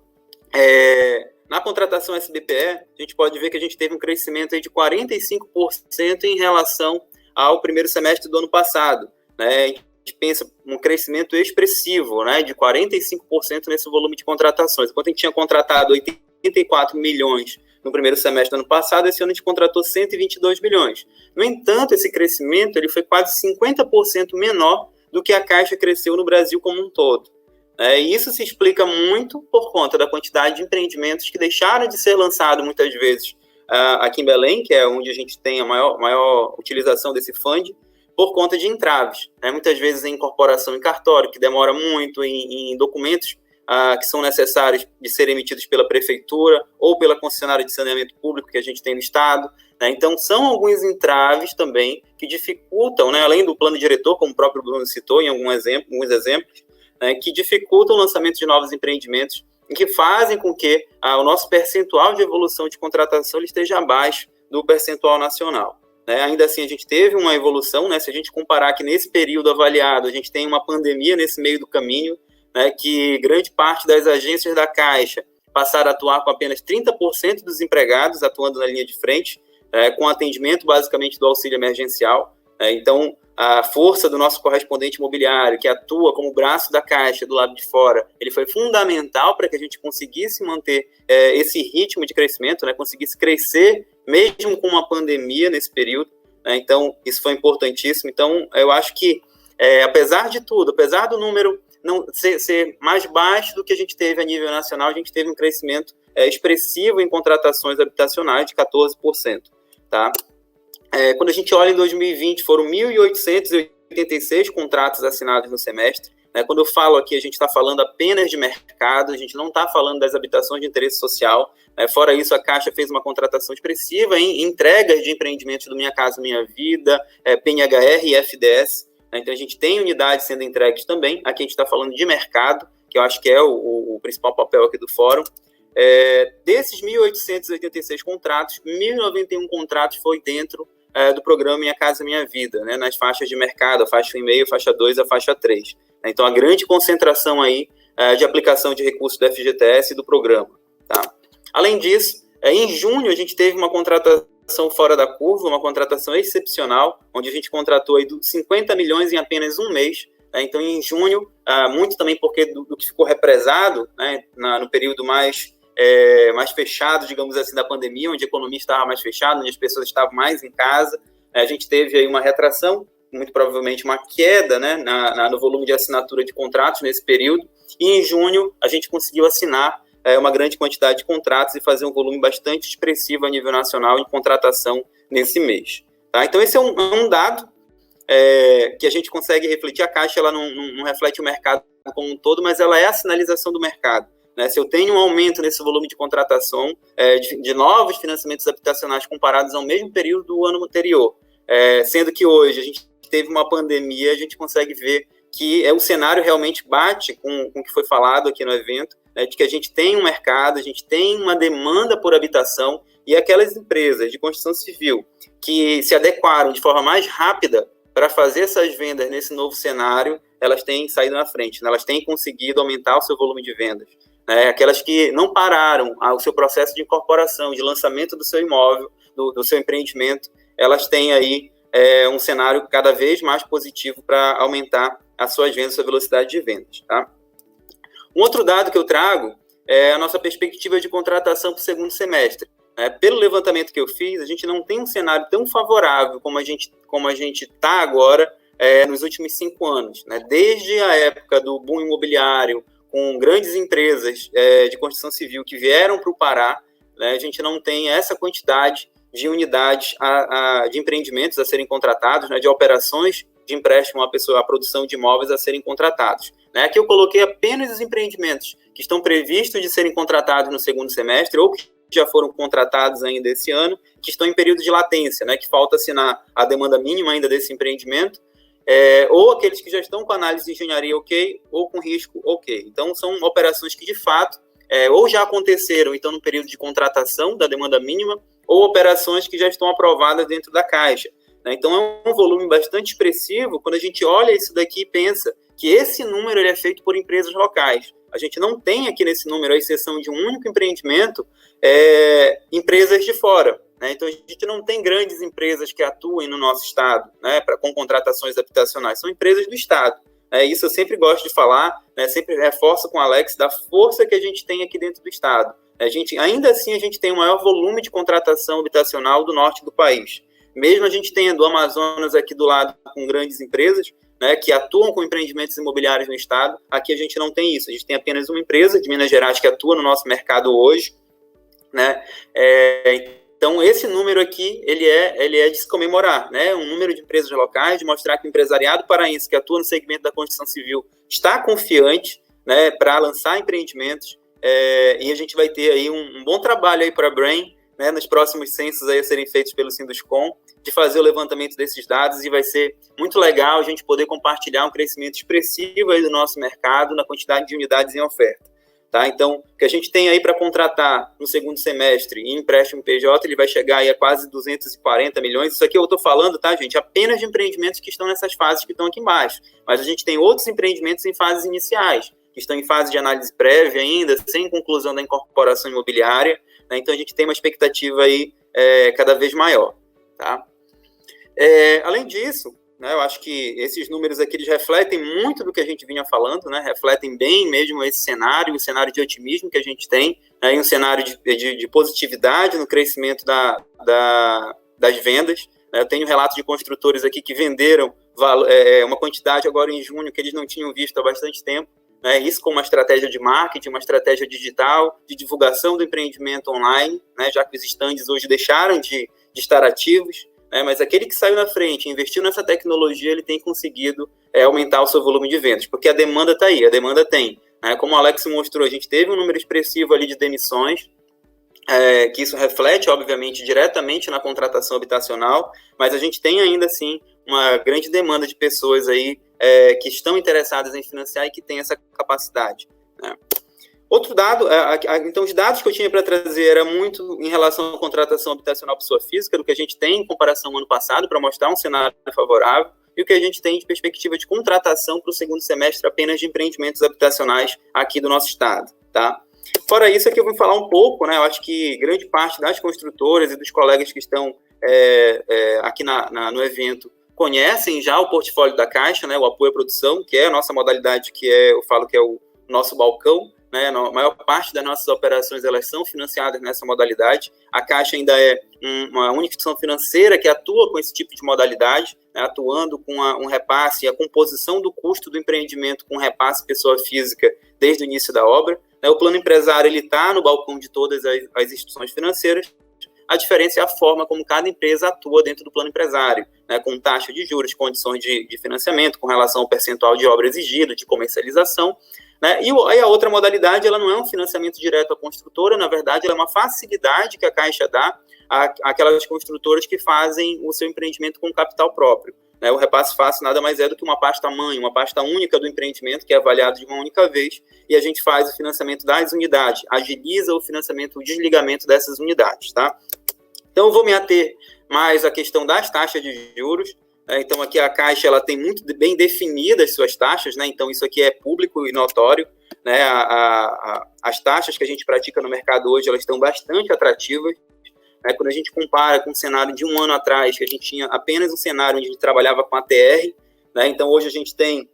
Na contratação SBPE, a gente pode ver que a gente teve um crescimento aí de 45% em relação ao primeiro semestre do ano passado, né? A gente pensa um crescimento expressivo, né, de 45% nesse volume de contratações. Enquanto a gente tinha contratado 84 milhões no primeiro semestre do ano passado, esse ano a gente contratou 122 milhões. No entanto, esse crescimento ele foi quase 50% menor do que a Caixa cresceu no Brasil como um todo. E isso se explica muito por conta da quantidade de empreendimentos que deixaram de ser lançados muitas vezes aqui em Belém, que é onde a gente tem a maior utilização desse fund, por conta de entraves, né? Muitas vezes em incorporação em cartório, que demora muito, em documentos que são necessários de serem emitidos pela prefeitura ou pela concessionária de saneamento público que a gente tem no estado, né? Então, são alguns entraves também que dificultam, né, além do plano diretor, como o próprio Bruno citou em alguns exemplos, né, que dificultam o lançamento de novos empreendimentos e que fazem com que o nosso percentual de evolução de contratação ele esteja abaixo do percentual nacional. Ainda assim, a gente teve uma evolução, né? Se a gente comparar que nesse período avaliado, a gente tem uma pandemia nesse meio do caminho, né? Que grande parte das agências da Caixa passaram a atuar com apenas 30% dos empregados atuando na linha de frente, com atendimento basicamente do auxílio emergencial. Então, a força do nosso correspondente imobiliário, que atua como braço da Caixa do lado de fora, ele foi fundamental para que a gente conseguisse manter esse ritmo de crescimento, né? Conseguisse crescer mesmo com uma pandemia nesse período, né? Então, isso foi importantíssimo. Então, eu acho que, apesar de tudo, apesar do número não ser mais baixo do que a gente teve a nível nacional, a gente teve um crescimento expressivo em contratações habitacionais de 14%. Tá? Quando a gente olha em 2020, foram 1.886 contratos assinados no semestre. Quando eu falo aqui, a gente está falando apenas de mercado, a gente não está falando das habitações de interesse social. Fora isso, a Caixa fez uma contratação expressiva em entregas de empreendimentos do Minha Casa Minha Vida, PNHR e FDS. Então, a gente tem unidades sendo entregues também. Aqui a gente está falando de mercado, que eu acho que é o principal papel aqui do fórum. Desses 1.886 contratos, 1.091 contratos foi dentro do programa Minha Casa Minha Vida, né, nas faixas de mercado, a faixa 1,5, a faixa 2 e a faixa 3. Então, a grande concentração aí de aplicação de recursos do FGTS e do programa. Tá? Além disso, em junho, a gente teve uma contratação contratação fora da curva, uma contratação excepcional, onde a gente contratou aí 50 milhões em apenas um mês. Então, em junho, muito também porque do que ficou represado, né, no período mais fechado, digamos assim, da pandemia, onde a economia estava mais fechada, onde as pessoas estavam mais em casa, a gente teve aí uma retração, muito provavelmente uma queda, né, no volume de assinatura de contratos nesse período, e em junho a gente conseguiu assinar uma grande quantidade de contratos e fazer um volume bastante expressivo a nível nacional em contratação nesse mês. Tá? Então, esse é um dado que a gente consegue refletir. A Caixa ela não reflete o mercado como um todo, mas ela é a sinalização do mercado. Né? Se eu tenho um aumento nesse volume de contratação de novos financiamentos habitacionais comparados ao mesmo período do ano anterior, sendo que hoje a gente teve uma pandemia, a gente consegue ver que o cenário realmente bate com o que foi falado aqui no evento, de que a gente tem um mercado, a gente tem uma demanda por habitação, e aquelas empresas de construção civil que se adequaram de forma mais rápida para fazer essas vendas nesse novo cenário, elas têm saído na frente, né? Elas têm conseguido aumentar o seu volume de vendas. Aquelas que não pararam o seu processo de incorporação, de lançamento do seu imóvel, do seu empreendimento, elas têm aí um cenário cada vez mais positivo para aumentar as suas vendas, a sua velocidade de vendas. Tá? Um outro dado que eu trago é a nossa perspectiva de contratação para o segundo semestre. Pelo levantamento que eu fiz, a gente não tem um cenário tão favorável como a gente está agora nos últimos 5 anos. Né? Desde a época do boom imobiliário, com grandes empresas de construção civil que vieram para o Pará, né, a gente não tem essa quantidade de unidades de empreendimentos a serem contratados, né, de operações de empréstimo à produção de imóveis a serem contratados. Né? Aqui eu coloquei apenas os empreendimentos que estão previstos de serem contratados no segundo semestre ou que já foram contratados ainda esse ano, que estão em período de latência, né, que falta assinar a demanda mínima ainda desse empreendimento, ou aqueles que já estão com análise de engenharia ok, ou com risco ok. Então, são operações que, de fato, ou já aconteceram, então, no período de contratação da demanda mínima, ou operações que já estão aprovadas dentro da Caixa. Né? Então, é um volume bastante expressivo quando a gente olha isso daqui e pensa que esse número ele é feito por empresas locais. A gente não tem aqui nesse número, à exceção de um único empreendimento, empresas de fora. Né? Então, a gente não tem grandes empresas que atuem no nosso estado, né, com contratações habitacionais. São empresas do estado. Isso eu sempre gosto de falar, né, sempre reforço com o Alex da força que a gente tem aqui dentro do estado. Ainda assim, a gente tem o maior volume de contratação habitacional do norte do país. Mesmo a gente tendo o Amazonas aqui do lado com grandes empresas, né, que atuam com empreendimentos imobiliários no estado, aqui a gente não tem isso. A gente tem apenas uma empresa de Minas Gerais que atua no nosso mercado hoje. Né? Então, esse número aqui, ele é de se comemorar, né? Um número de empresas locais, de mostrar que o empresariado paraense que atua no segmento da construção civil está confiante, né, para lançar empreendimentos, e a gente vai ter aí um bom trabalho aí para a Brain, né, nos próximos censos aí a serem feitos pelo Sinduscom, de fazer o levantamento desses dados, e vai ser muito legal a gente poder compartilhar um crescimento expressivo aí do nosso mercado na quantidade de unidades em oferta. Tá? Então, o que a gente tem aí para contratar no segundo semestre em empréstimo PJ, ele vai chegar aí a quase 240 milhões. Isso aqui eu estou falando, tá, gente, apenas de empreendimentos que estão nessas fases que estão aqui embaixo. Mas a gente tem outros empreendimentos em fases iniciais, que estão em fase de análise prévia ainda, sem conclusão da incorporação imobiliária. Né? Então, a gente tem uma expectativa aí cada vez maior. Tá? Além disso, né, eu acho que esses números aqui eles refletem muito do que a gente vinha falando, né, refletem bem mesmo esse cenário, o cenário de otimismo que a gente tem, né, e um cenário de positividade no crescimento das vendas. Eu tenho relatos de construtores aqui que venderam uma quantidade agora em junho que eles não tinham visto há bastante tempo. Né, isso com uma estratégia de marketing, uma estratégia digital, de divulgação do empreendimento online, né, já que os estandes hoje deixaram de estar ativos. Mas aquele que saiu na frente, investiu nessa tecnologia, ele tem conseguido aumentar o seu volume de vendas, porque a demanda está aí, a demanda tem. Como o Alex mostrou, a gente teve um número expressivo ali de demissões, que isso reflete, obviamente, diretamente na contratação habitacional, mas a gente tem ainda, assim, uma grande demanda de pessoas aí que estão interessadas em financiar e que têm essa capacidade. Né? Outro dado, então os dados que eu tinha para trazer era muito em relação à contratação habitacional pessoa física, do que a gente tem em comparação ao ano passado, para mostrar um cenário favorável, e o que a gente tem de perspectiva de contratação para o segundo semestre apenas de empreendimentos habitacionais aqui do nosso estado. Tá? Fora isso, aqui eu vou falar um pouco, né? Eu acho que grande parte das construtoras e dos colegas que estão aqui no evento conhecem já o portfólio da Caixa, né? O apoio à produção, que é a nossa modalidade, eu falo que é o nosso balcão, né? A maior parte das nossas operações elas são financiadas nessa modalidade. A Caixa ainda é uma única instituição financeira que atua com esse tipo de modalidade, né? Atuando com um repasse e a composição do custo do empreendimento com repasse pessoa física desde o início da obra. O plano empresário está no balcão de todas as instituições financeiras. A diferença é a forma como cada empresa atua dentro do plano empresário, né, com taxa de juros, condições de financiamento, com relação ao percentual de obra exigido, de comercialização. Né? E a outra modalidade, ela não é um financiamento direto à construtora, na verdade, ela é uma facilidade que a Caixa dá àquelas construtoras que fazem o seu empreendimento com capital próprio. Né? O repasse fácil nada mais é do que uma pasta-mãe, uma pasta única do empreendimento, que é avaliado de uma única vez, e a gente faz o financiamento das unidades, agiliza o financiamento, o desligamento dessas unidades. Tá? Então, eu vou me ater mais à questão das taxas de juros. Então, aqui a Caixa ela tem muito bem definidas suas taxas, né? Então, isso aqui é público e notório. Né? As taxas que a gente pratica no mercado hoje, elas estão bastante atrativas. Né? Quando a gente compara com o cenário de um ano atrás, que a gente tinha apenas um cenário onde a gente trabalhava com ATR, né? Então, hoje a gente tem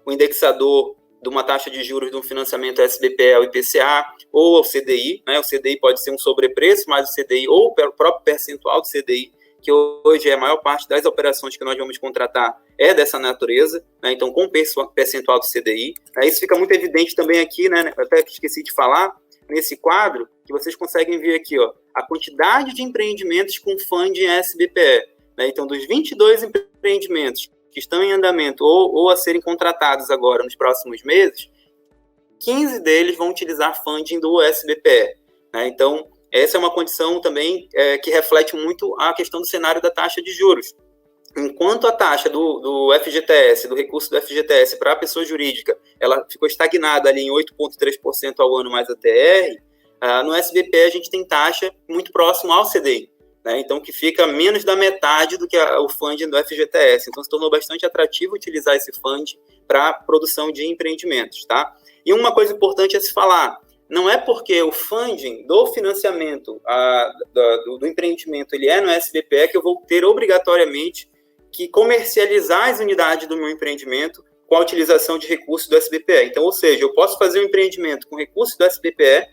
o indexador de uma taxa de juros de um financiamento SBPE ao IPCA ou ao CDI. Né? O CDI pode ser um sobrepreço, mas o CDI ou o próprio percentual do CDI, que hoje é a maior parte das operações que nós vamos contratar é dessa natureza, né? Então com percentual do CDI. Isso fica muito evidente também aqui, né? Até que esqueci de falar, nesse quadro, que vocês conseguem ver aqui, ó, a quantidade de empreendimentos com funding SBPE. Né? Então, dos 22 empreendimentos que estão em andamento ou a serem contratados agora nos próximos meses, 15 deles vão utilizar funding do SBPE. Né? Então, essa é uma condição também que reflete muito a questão do cenário da taxa de juros. Enquanto a taxa do FGTS, do recurso do FGTS para a pessoa jurídica, ela ficou estagnada ali em 8,3% ao ano mais a TR, no SBPE a gente tem taxa muito próximo ao CDI. Né? Então, que fica menos da metade do que o funding do FGTS. Então, se tornou bastante atrativo utilizar esse funding para a produção de empreendimentos. Tá? E uma coisa importante a se falar, não é porque o funding do financiamento do empreendimento ele é no SBPE que eu vou ter obrigatoriamente que comercializar as unidades do meu empreendimento com a utilização de recursos do SBPE. Então, ou seja, eu posso fazer um empreendimento com recursos do SBPE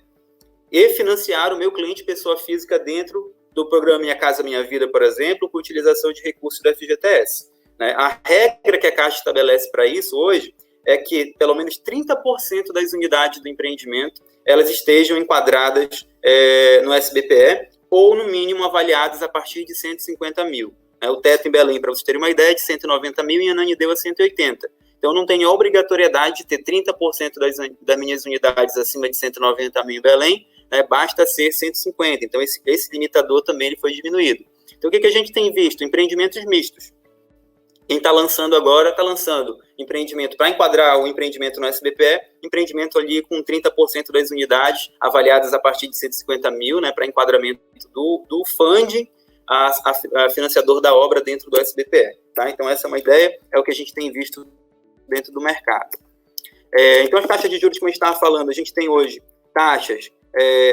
e financiar o meu cliente pessoa física dentro do programa Minha Casa Minha Vida, por exemplo, com utilização de recursos do FGTS. Né? A regra que a Caixa estabelece para isso hoje é que pelo menos 30% das unidades do empreendimento elas estejam enquadradas no SBPE ou, no mínimo, avaliadas a partir de 150 mil. O teto em Belém, para vocês terem uma ideia, é de 190 mil e em Ananindeua 180. Então, não tem a obrigatoriedade de ter 30% das minhas unidades acima de 190 mil em Belém, né? Basta ser 150. Então, esse limitador também ele foi diminuído. Então, o que a gente tem visto? Empreendimentos mistos. Quem está lançando agora, está lançando empreendimento para enquadrar o empreendimento no SBPE, empreendimento ali com 30% das unidades avaliadas a partir de 150 mil, né, para enquadramento do funding a financiador da obra dentro do SBPE. Tá? Então, essa é uma ideia, é o que a gente tem visto dentro do mercado. Então, as taxas de juros, como a gente estava falando, a gente tem hoje taxas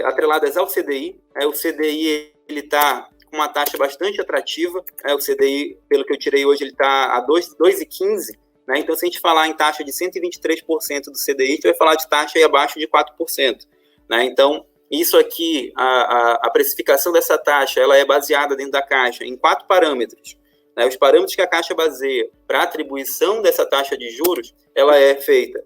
atreladas ao CDI. O CDI ele está com uma taxa bastante atrativa. O CDI, pelo que eu tirei hoje, ele está a 2,15. Né? Então, se a gente falar em taxa de 123% do CDI, a gente vai falar de taxa aí abaixo de 4%. Né? Então, isso aqui, a precificação dessa taxa, ela é baseada dentro da Caixa em 4 parâmetros. Né? Os parâmetros que a Caixa baseia para a atribuição dessa taxa de juros, ela é feita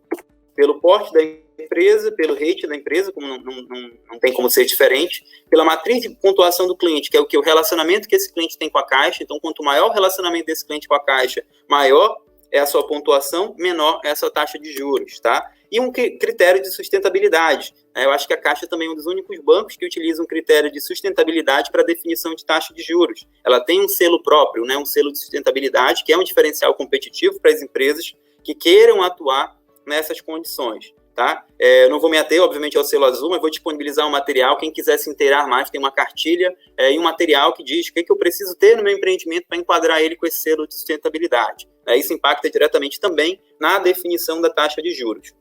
pelo porte da empresa, pelo rate da empresa, como não tem como ser diferente, pela matriz de pontuação do cliente, que é o relacionamento que esse cliente tem com a Caixa. Então, quanto maior o relacionamento desse cliente com a Caixa, maior é a sua pontuação, menor é a sua taxa de juros, tá? E um critério de sustentabilidade. Eu acho que a Caixa também é um dos únicos bancos que utiliza um critério de sustentabilidade para a definição de taxa de juros. Ela tem um selo próprio, né, um selo de sustentabilidade, que é um diferencial competitivo para as empresas que queiram atuar nessas condições. Tá? Eu não vou me ater, obviamente, ao selo azul, mas vou disponibilizar um material. Quem quiser se inteirar mais, tem uma cartilha e um material que diz o que eu preciso ter no meu empreendimento para enquadrar ele com esse selo de sustentabilidade. Isso impacta diretamente também na definição da taxa de juros.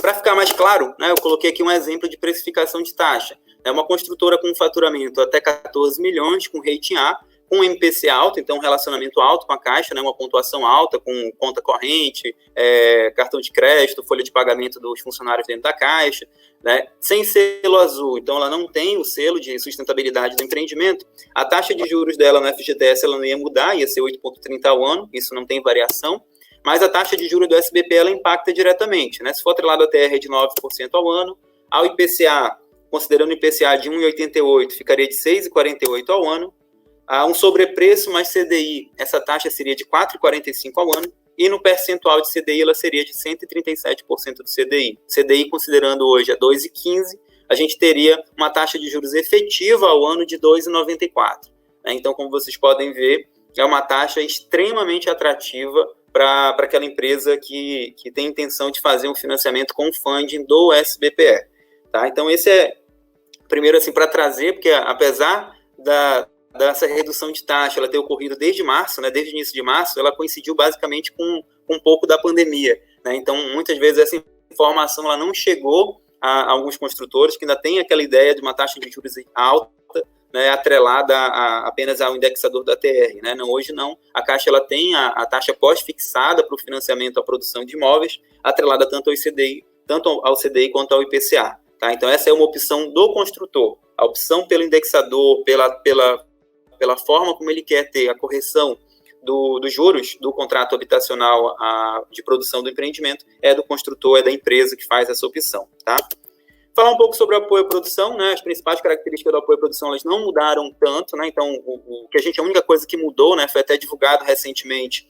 Para ficar mais claro, né, eu coloquei aqui um exemplo de precificação de taxa. É uma construtora com faturamento até 14 milhões, com rating A, com MPC alto, então um relacionamento alto com a Caixa, né, uma pontuação alta com conta corrente, cartão de crédito, folha de pagamento dos funcionários dentro da Caixa, né, sem selo azul, então ela não tem o selo de sustentabilidade do empreendimento. A taxa de juros dela no FGTS ela não ia mudar, ia ser 8,30 ao ano, isso não tem variação, mas a taxa de juros do SBP ela impacta diretamente, né, se for atrelado à TR de 9% ao ano, ao IPCA, considerando o IPCA de 1,88, ficaria de 6,48 ao ano. Um sobrepreço mais CDI, essa taxa seria de 4,45 ao ano, e no percentual de CDI ela seria de 137% do CDI. CDI, considerando hoje a 2,15, a gente teria uma taxa de juros efetiva ao ano de 2,94. Então, como vocês podem ver, é uma taxa extremamente atrativa para aquela empresa que tem intenção de fazer um financiamento com funding do SBPE. Tá? Então, esse é, primeiro, assim, para trazer, porque apesar dessa redução de taxa ela ter ocorrido desde março, né, desde o início de março, ela coincidiu basicamente com um pouco da pandemia. Né? Então, muitas vezes, essa informação ela não chegou a alguns construtores que ainda têm aquela ideia de uma taxa de juros alta, né, atrelada apenas ao indexador da TR. Né? Não, hoje não. A Caixa ela tem a taxa pós-fixada para o financiamento à produção de imóveis, atrelada tanto ao CDI quanto ao IPCA. Tá? Então, essa é uma opção do construtor. A opção pelo indexador, pela forma como ele quer ter a correção dos juros do contrato habitacional de produção do empreendimento, é do construtor, é da empresa que faz essa opção. Tá? Falar um pouco sobre o apoio à produção, né? As principais características do apoio à produção elas não mudaram tanto, né? Então, a única coisa que mudou, né, foi até divulgado recentemente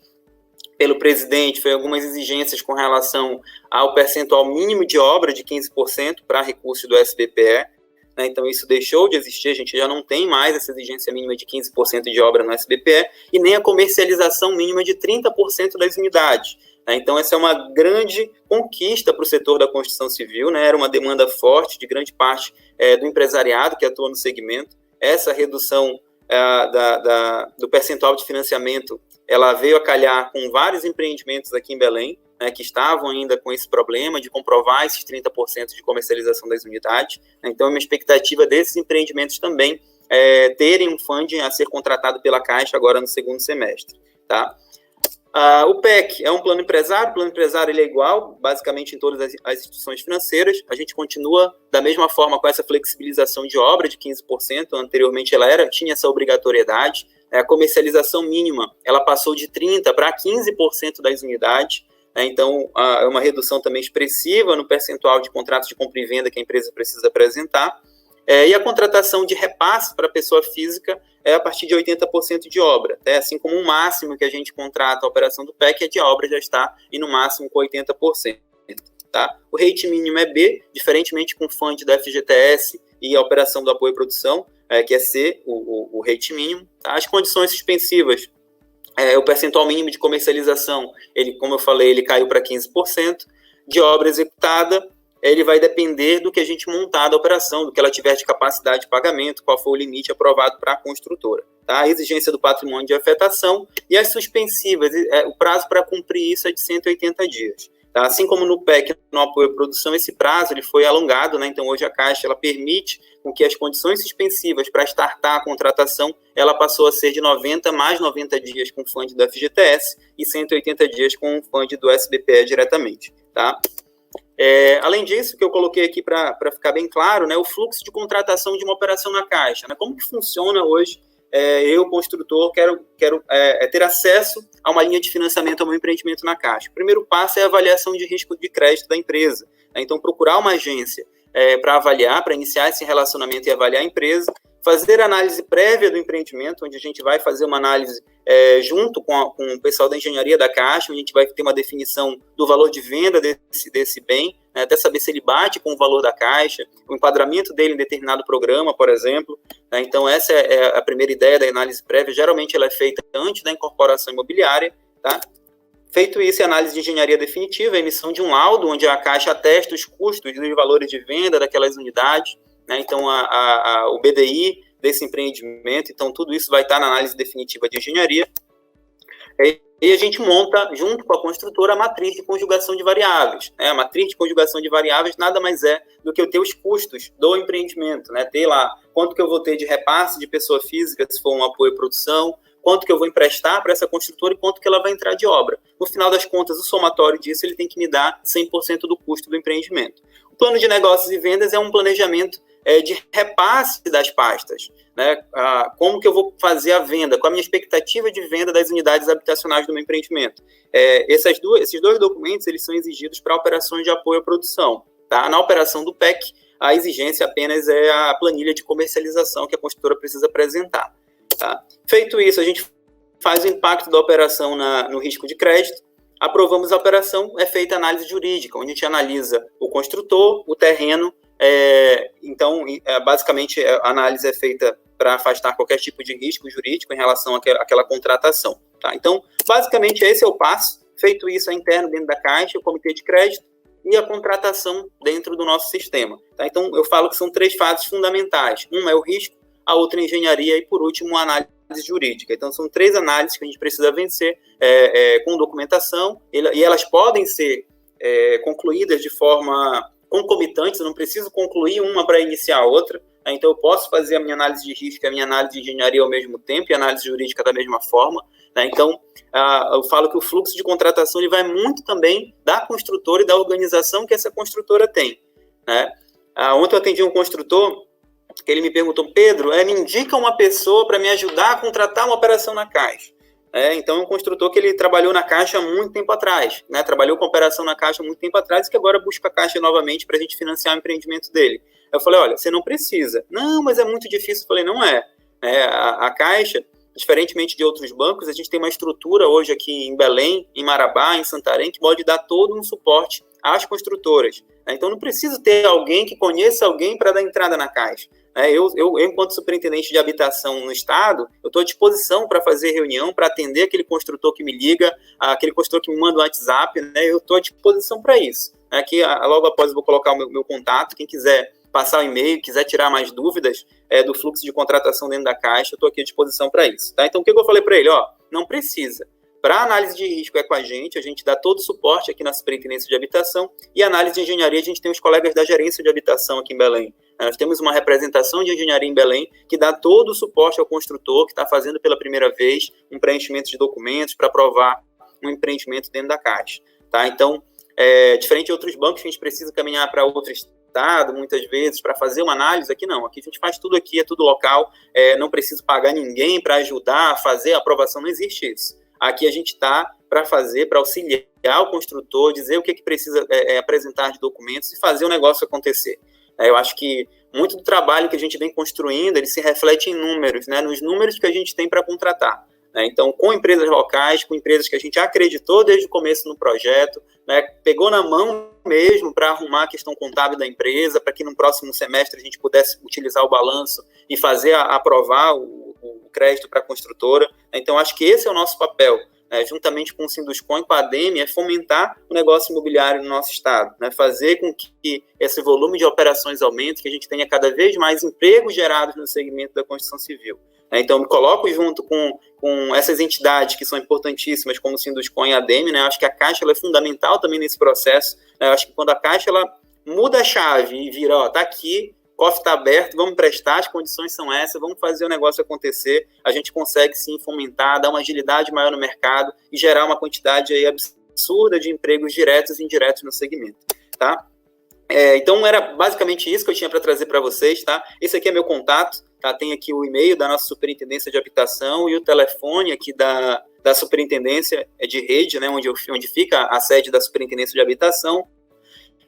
pelo presidente, foi algumas exigências com relação ao percentual mínimo de obra de 15% para recursos do SBPE. Né, então, isso deixou de existir, a gente já não tem mais essa exigência mínima de 15% de obra no SBPE e nem a comercialização mínima de 30% das unidades. Né, então, essa é uma grande conquista para o setor da construção civil, né, era uma demanda forte de grande parte do empresariado que atua no segmento. Essa redução do percentual de financiamento, ela veio a calhar com vários empreendimentos aqui em Belém, né, que estavam ainda com esse problema de comprovar esses 30% de comercialização das unidades. Então, é uma expectativa desses empreendimentos também terem um funding a ser contratado pela Caixa agora no segundo semestre. Tá? O PEC é um plano empresário, o plano empresário ele é igual, basicamente, em todas as instituições financeiras. A gente continua da mesma forma com essa flexibilização de obra de 15%, anteriormente ela tinha essa obrigatoriedade. A comercialização mínima, ela passou de 30% para 15% das unidades. Então, é uma redução também expressiva no percentual de contratos de compra e venda que a empresa precisa apresentar. E a contratação de repasse para a pessoa física é a partir de 80% de obra. Assim como o máximo que a gente contrata a operação do PEC, a de obra já está e no máximo com 80%. Tá? O rate mínimo é B, diferentemente com o fund da FGTS e a operação do apoio à produção, que é C, o rate mínimo. Tá? As condições suspensivas, o percentual mínimo de comercialização, ele, como eu falei, ele caiu para 15%. De obra executada, ele vai depender do que a gente montar da operação, do que ela tiver de capacidade de pagamento, qual for o limite aprovado para a construtora. Tá? A exigência do patrimônio de afetação e as suspensivas, o prazo para cumprir isso é de 180 dias. Tá? Assim como no PEC, no apoio à produção, esse prazo ele foi alongado, né? Então hoje a Caixa ela permite com que as condições suspensivas para startar a contratação, ela passou a ser de 90 mais 90 dias com o fund do FGTS e 180 dias com o fund do SBPE diretamente. Tá? Além disso, que eu coloquei aqui para ficar bem claro, né, o fluxo de contratação de uma operação na Caixa. Né, como que funciona hoje? Eu, construtor, quero ter acesso a uma linha de financiamento ao meu empreendimento na Caixa. O primeiro passo é a avaliação de risco de crédito da empresa. Né, então, procurar uma agência para avaliar, para iniciar esse relacionamento e avaliar a empresa, fazer análise prévia do empreendimento, onde a gente vai fazer uma análise junto com o pessoal da engenharia da Caixa, onde a gente vai ter uma definição do valor de venda desse bem, né, até saber se ele bate com o valor da Caixa, o enquadramento dele em determinado programa, por exemplo. Né, então, essa é a primeira ideia da análise prévia. Geralmente, ela é feita antes da incorporação imobiliária. Tá? Feito isso, a análise de engenharia definitiva, a emissão de um laudo, onde a Caixa atesta os custos e os valores de venda daquelas unidades. Né? Então, o BDI desse empreendimento, então tudo isso vai estar na análise definitiva de engenharia. E a gente monta, junto com a construtora, a matriz de conjugação de variáveis. Né? A matriz de conjugação de variáveis nada mais é do que eu ter os custos do empreendimento. Né? Ter lá quanto que eu vou ter de repasse de pessoa física, se for um apoio à produção, quanto que eu vou emprestar para essa construtora e quanto que ela vai entrar de obra. No final das contas, o somatório disso ele tem que me dar 100% do custo do empreendimento. O plano de negócios e vendas é um planejamento de repasse das pastas. Né? Como que eu vou fazer a venda, qual a minha expectativa de venda das unidades habitacionais do meu empreendimento. Esses dois documentos eles são exigidos para operações de apoio à produção. Tá? Na operação do PEC, a exigência apenas é a planilha de comercialização que a construtora precisa apresentar. Tá? Feito isso, a gente faz o impacto da operação no risco de crédito, aprovamos a operação, é feita a análise jurídica, onde a gente analisa o construtor, o terreno. Então, basicamente, a análise é feita para afastar qualquer tipo de risco jurídico em relação àquela contratação. Tá? Então, basicamente, esse é o passo. Feito isso, é interno dentro da Caixa, o comitê de crédito e a contratação dentro do nosso sistema. Tá? Então, eu falo que são 3 fases fundamentais. Uma é o risco, a outra é a engenharia e, por último, a análise jurídica. Então, são 3 análises que a gente precisa vencer com documentação e elas podem ser concluídas de forma concomitante, eu não preciso concluir uma para iniciar a outra. Então, eu posso fazer a minha análise de risco e a minha análise de engenharia ao mesmo tempo e a análise jurídica da mesma forma. Né? Então, eu falo que o fluxo de contratação ele vai muito também da construtora e da organização que essa construtora tem. Né? Ontem eu atendi um construtor que ele me perguntou, Pedro, me indica uma pessoa para me ajudar a contratar uma operação na Caixa. Então, é um construtor que ele trabalhou na Caixa há muito tempo atrás, né? Trabalhou com operação na Caixa há muito tempo atrás e que agora busca a Caixa novamente para a gente financiar o empreendimento dele. Eu falei, olha, você não precisa. Não, mas é muito difícil. Eu falei, não é. A Caixa, diferentemente de outros bancos, a gente tem uma estrutura hoje aqui em Belém, em Marabá, em Santarém, que pode dar todo um suporte às construtoras. Então, não preciso ter alguém que conheça alguém para dar entrada na Caixa. Eu, enquanto superintendente de habitação no estado, eu estou à disposição para fazer reunião, para atender aquele construtor que me liga, aquele construtor que me manda um WhatsApp, né? Eu estou à disposição para isso. Aqui, logo após, eu vou colocar o meu contato. Quem quiser passar o e-mail, quiser tirar mais dúvidas do fluxo de contratação dentro da Caixa, eu estou aqui à disposição para isso. Tá? Então, o que eu falei para ele? Não precisa. Para análise de risco é com a gente dá todo o suporte aqui na Superintendência de Habitação, e análise de engenharia, a gente tem os colegas da Gerência de Habitação aqui em Belém. Nós temos uma representação de engenharia em Belém que dá todo o suporte ao construtor que está fazendo pela primeira vez um preenchimento de documentos para aprovar um empreendimento dentro da Caixa. Tá? Então, diferente de outros bancos, a gente precisa caminhar para outro estado, muitas vezes, para fazer uma análise. Aqui não, aqui a gente faz tudo aqui, é tudo local, não preciso pagar ninguém para ajudar a fazer a aprovação, não existe isso. Aqui a gente está para fazer, para auxiliar o construtor, dizer o que precisa apresentar de documentos e fazer o negócio acontecer. Eu acho que muito do trabalho que a gente vem construindo, ele se reflete em números, né, nos números que a gente tem para contratar. Então, com empresas locais, com empresas que a gente acreditou desde o começo no projeto, né, pegou na mão mesmo para arrumar a questão contábil da empresa, para que no próximo semestre a gente pudesse utilizar o balanço e fazer aprovar o crédito para a construtora. Então, acho que esse é o nosso papel, juntamente com o Sinduscon e com a ADEME, é fomentar o negócio imobiliário no nosso estado, né, fazer com que esse volume de operações aumente, que a gente tenha cada vez mais empregos gerados no segmento da construção civil. Então, me coloco junto com essas entidades que são importantíssimas, como o Sinduscon e a ADEME, né? Acho que a Caixa ela é fundamental também nesse processo. Né? Acho que quando a Caixa ela muda a chave e vira, está aqui, o cofre está aberto, vamos prestar, as condições são essas, vamos fazer o negócio acontecer, a gente consegue sim fomentar, dar uma agilidade maior no mercado e gerar uma quantidade aí absurda de empregos diretos e indiretos no segmento. Tá? Então, era basicamente isso que eu tinha para trazer para vocês. Tá? Esse aqui é meu contato. Tá? Tem aqui o e-mail da nossa Superintendência de Habitação e o telefone aqui da Superintendência de Rede, né, onde fica a sede da Superintendência de Habitação.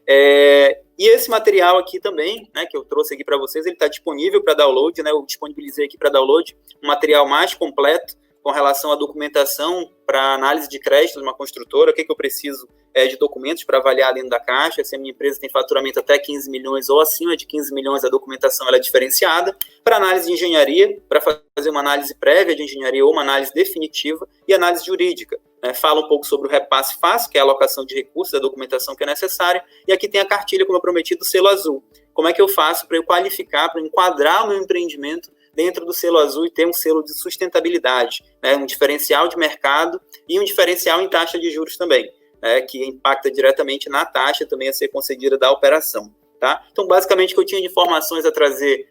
E esse material aqui também, né, que eu trouxe aqui para vocês, ele está disponível para download, né, eu disponibilizei aqui para download um material mais completo com relação à documentação para análise de crédito de uma construtora, o que eu preciso de documentos para avaliar dentro da Caixa, se a minha empresa tem faturamento até 15 milhões ou acima de 15 milhões, a documentação ela é diferenciada, para análise de engenharia, para fazer uma análise prévia de engenharia ou uma análise definitiva, e análise jurídica. Fala um pouco sobre o repasse fácil, que é a alocação de recursos, a documentação que é necessária, e aqui tem a cartilha, como eu prometi, do selo azul. Como é que eu faço para eu qualificar, para enquadrar o meu empreendimento dentro do selo azul e ter um selo de sustentabilidade, né, um diferencial de mercado e um diferencial em taxa de juros também, né, que impacta diretamente na taxa também a ser concedida da operação. Tá? Então, basicamente, o que eu tinha de informações a trazer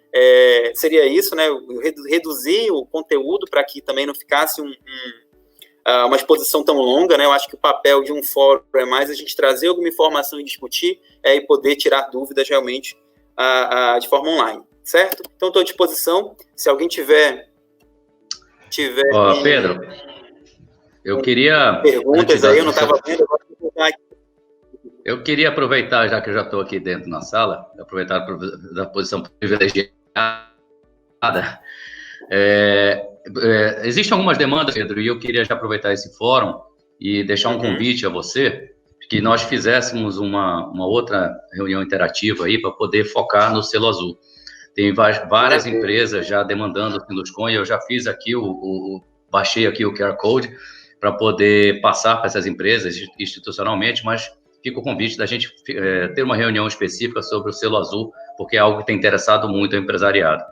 seria isso, né, reduzir o conteúdo para que também não ficasse uma exposição tão longa, né? Eu acho que o papel de um fórum é mais a gente trazer alguma informação e discutir e poder tirar dúvidas realmente de forma online, certo? Então, estou à disposição. Se alguém tiver Pedro, eu queria... perguntas aí, eu não estava vendo, eu queria aproveitar, já que eu já estou aqui dentro na sala, aproveitar da posição privilegiada. Existem algumas demandas, Pedro, e eu queria já aproveitar esse fórum e deixar um convite a você, que nós fizéssemos uma outra reunião interativa aí para poder focar no selo azul. Tem várias empresas já demandando o Sinduscon, e eu já fiz aqui, baixei aqui o QR Code para poder passar para essas empresas institucionalmente, mas fica o convite da gente ter uma reunião específica sobre o selo azul, porque é algo que tem interessado muito o empresariado.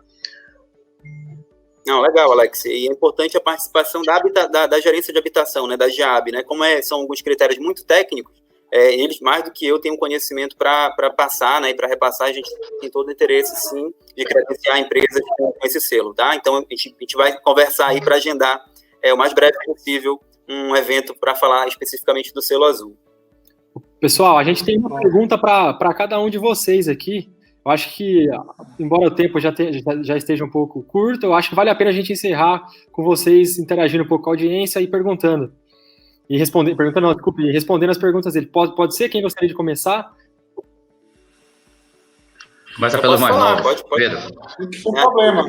Não, legal, Alex. E é importante a participação da gerência de habitação, né, da GEAB, né? Como são alguns critérios muito técnicos, eles, mais do que eu, têm um conhecimento para passar, né, e para repassar. A gente tem todo o interesse, sim, de credenciar empresas com esse selo, tá? Então, a gente vai conversar aí para agendar o mais breve possível um evento para falar especificamente do selo azul. Pessoal, a gente tem uma pergunta para cada um de vocês aqui. Eu acho que, embora o tempo já esteja um pouco curto, eu acho que vale a pena a gente encerrar com vocês interagindo um pouco com a audiência e perguntando. E respondendo as perguntas dele. Pode ser? Quem gostaria de começar? Começa pelo mais novo, Pedro. Sem problema,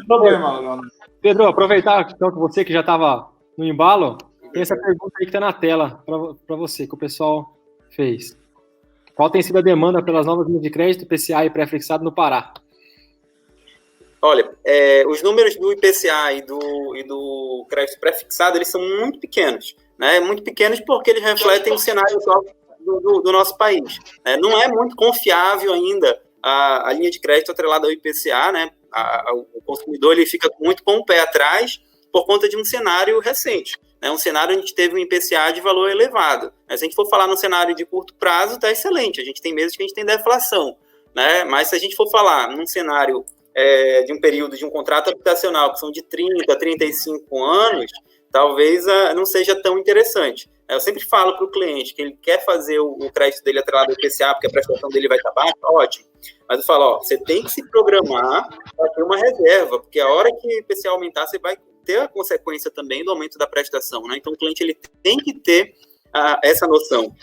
Leonardo. Pedro, aproveitar então que você que já estava no embalo, tem essa pergunta aí que está na tela para você, que o pessoal fez. Qual tem sido a demanda pelas novas linhas de crédito, IPCA e pré-fixado no Pará? Olha, os números do IPCA e do crédito pré-fixado, eles são muito pequenos, né? Muito pequenos porque eles refletem o cenário atual do nosso país. Não é muito confiável ainda a linha de crédito atrelada ao IPCA, né? O consumidor ele fica muito com o pé atrás por conta de um cenário recente. Um cenário onde a gente teve um IPCA de valor elevado. Se a gente for falar num cenário de curto prazo, está excelente. A gente tem meses que a gente tem deflação, né? Mas se a gente for falar num cenário de um período de um contrato habitacional, que são de 30 a 35 anos, talvez não seja tão interessante. Eu sempre falo para o cliente que ele quer fazer o crédito dele atrelado ao IPCA, porque a prestação dele vai estar baixa, ótimo. Mas eu falo, você tem que se programar para ter uma reserva, porque a hora que o IPCA aumentar, você vai ter a consequência também do aumento da prestação, né? Então, o cliente ele tem que ter essa noção.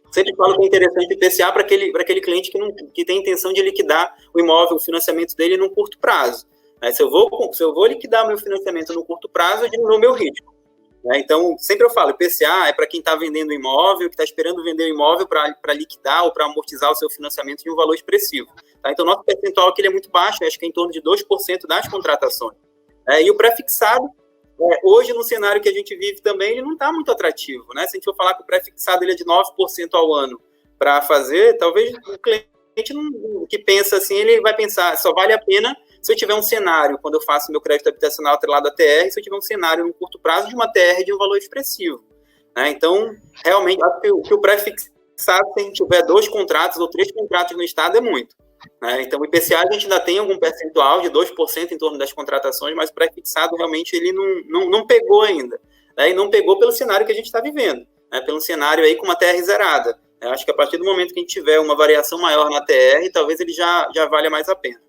Sempre falo que é interessante o IPCA para aquele cliente que tem intenção de liquidar o imóvel, o financiamento dele num curto prazo. Se eu vou liquidar meu financiamento no curto prazo, eu diminuo o meu risco. Então, sempre eu falo, IPCA é para quem está vendendo o imóvel, que está esperando vender o imóvel para liquidar ou para amortizar o seu financiamento de um valor expressivo. Então, nosso percentual aqui ele é muito baixo, acho que é em torno de 2% das contratações. E o pré-fixado, hoje, no cenário que a gente vive também, ele não está muito atrativo, né? Se a gente for falar que o pré-fixado ele é de 9% ao ano para fazer, talvez o cliente que pensa assim, ele vai pensar, só vale a pena se eu tiver um cenário, quando eu faço meu crédito habitacional atrelado à TR, se eu tiver um cenário no curto prazo de uma TR de um valor expressivo. Então, realmente, acho que o pré-fixado, se a gente tiver 2 contratos ou 3 contratos no estado, é muito. Então, o IPCA a gente ainda tem algum percentual de 2% em torno das contratações, mas o pré-fixado realmente ele não pegou ainda. E não pegou pelo cenário que a gente está vivendo, pelo cenário aí com uma TR zerada. Acho que a partir do momento que a gente tiver uma variação maior na TR, talvez ele já valha mais a pena.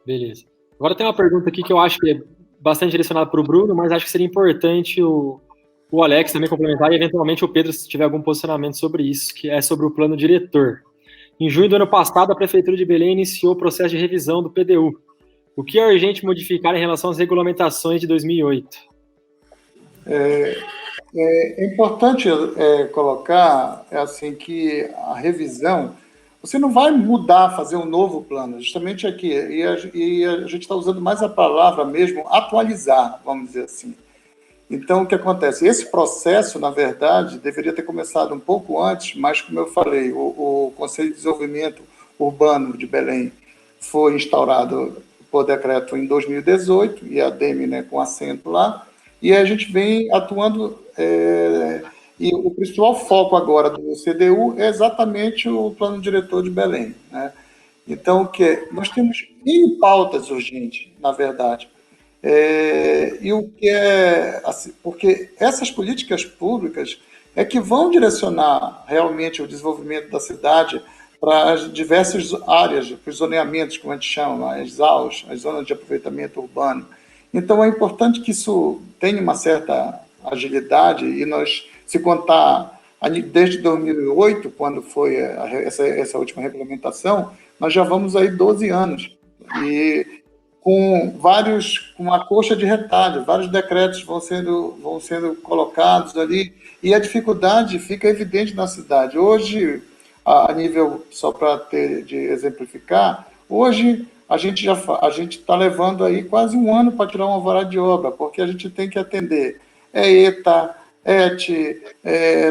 Beleza. Agora tem uma pergunta aqui que eu acho que é bastante direcionada para o Bruno, mas acho que seria importante o Alex também complementar e, eventualmente, o Pedro, se tiver algum posicionamento sobre isso, que é sobre o plano diretor. Em junho do ano passado, a Prefeitura de Belém iniciou o processo de revisão do PDU. O que é urgente modificar em relação às regulamentações de 2008? É importante colocar assim, que a revisão, você não vai mudar, fazer um novo plano, justamente aqui, e a gente está usando mais a palavra mesmo, atualizar, vamos dizer assim. Então, o que acontece? Esse processo, na verdade, deveria ter começado um pouco antes, mas, como eu falei, o Conselho de Desenvolvimento Urbano de Belém foi instaurado por decreto em 2018, e a DEME, né, com assento lá, e a gente vem atuando, e o principal foco agora do CDU é exatamente o plano diretor de Belém, né? Então, o que nós temos N pautas urgentes, na verdade, e o que é assim, porque essas políticas públicas é que vão direcionar realmente o desenvolvimento da cidade para as diversas áreas, para os zoneamentos, como a gente chama, as ZAUs, as zonas de aproveitamento urbano. Então, é importante que isso tenha uma certa agilidade, e nós, se contar desde 2008, quando foi essa última regulamentação, nós já vamos aí 12 anos, e com uma coxa de retalho, vários decretos vão sendo colocados ali, e a dificuldade fica evidente na cidade. Hoje, a nível, só para de exemplificar, hoje a gente está levando aí quase um ano para tirar um alvará de obra, porque a gente tem que atender ETA, ET,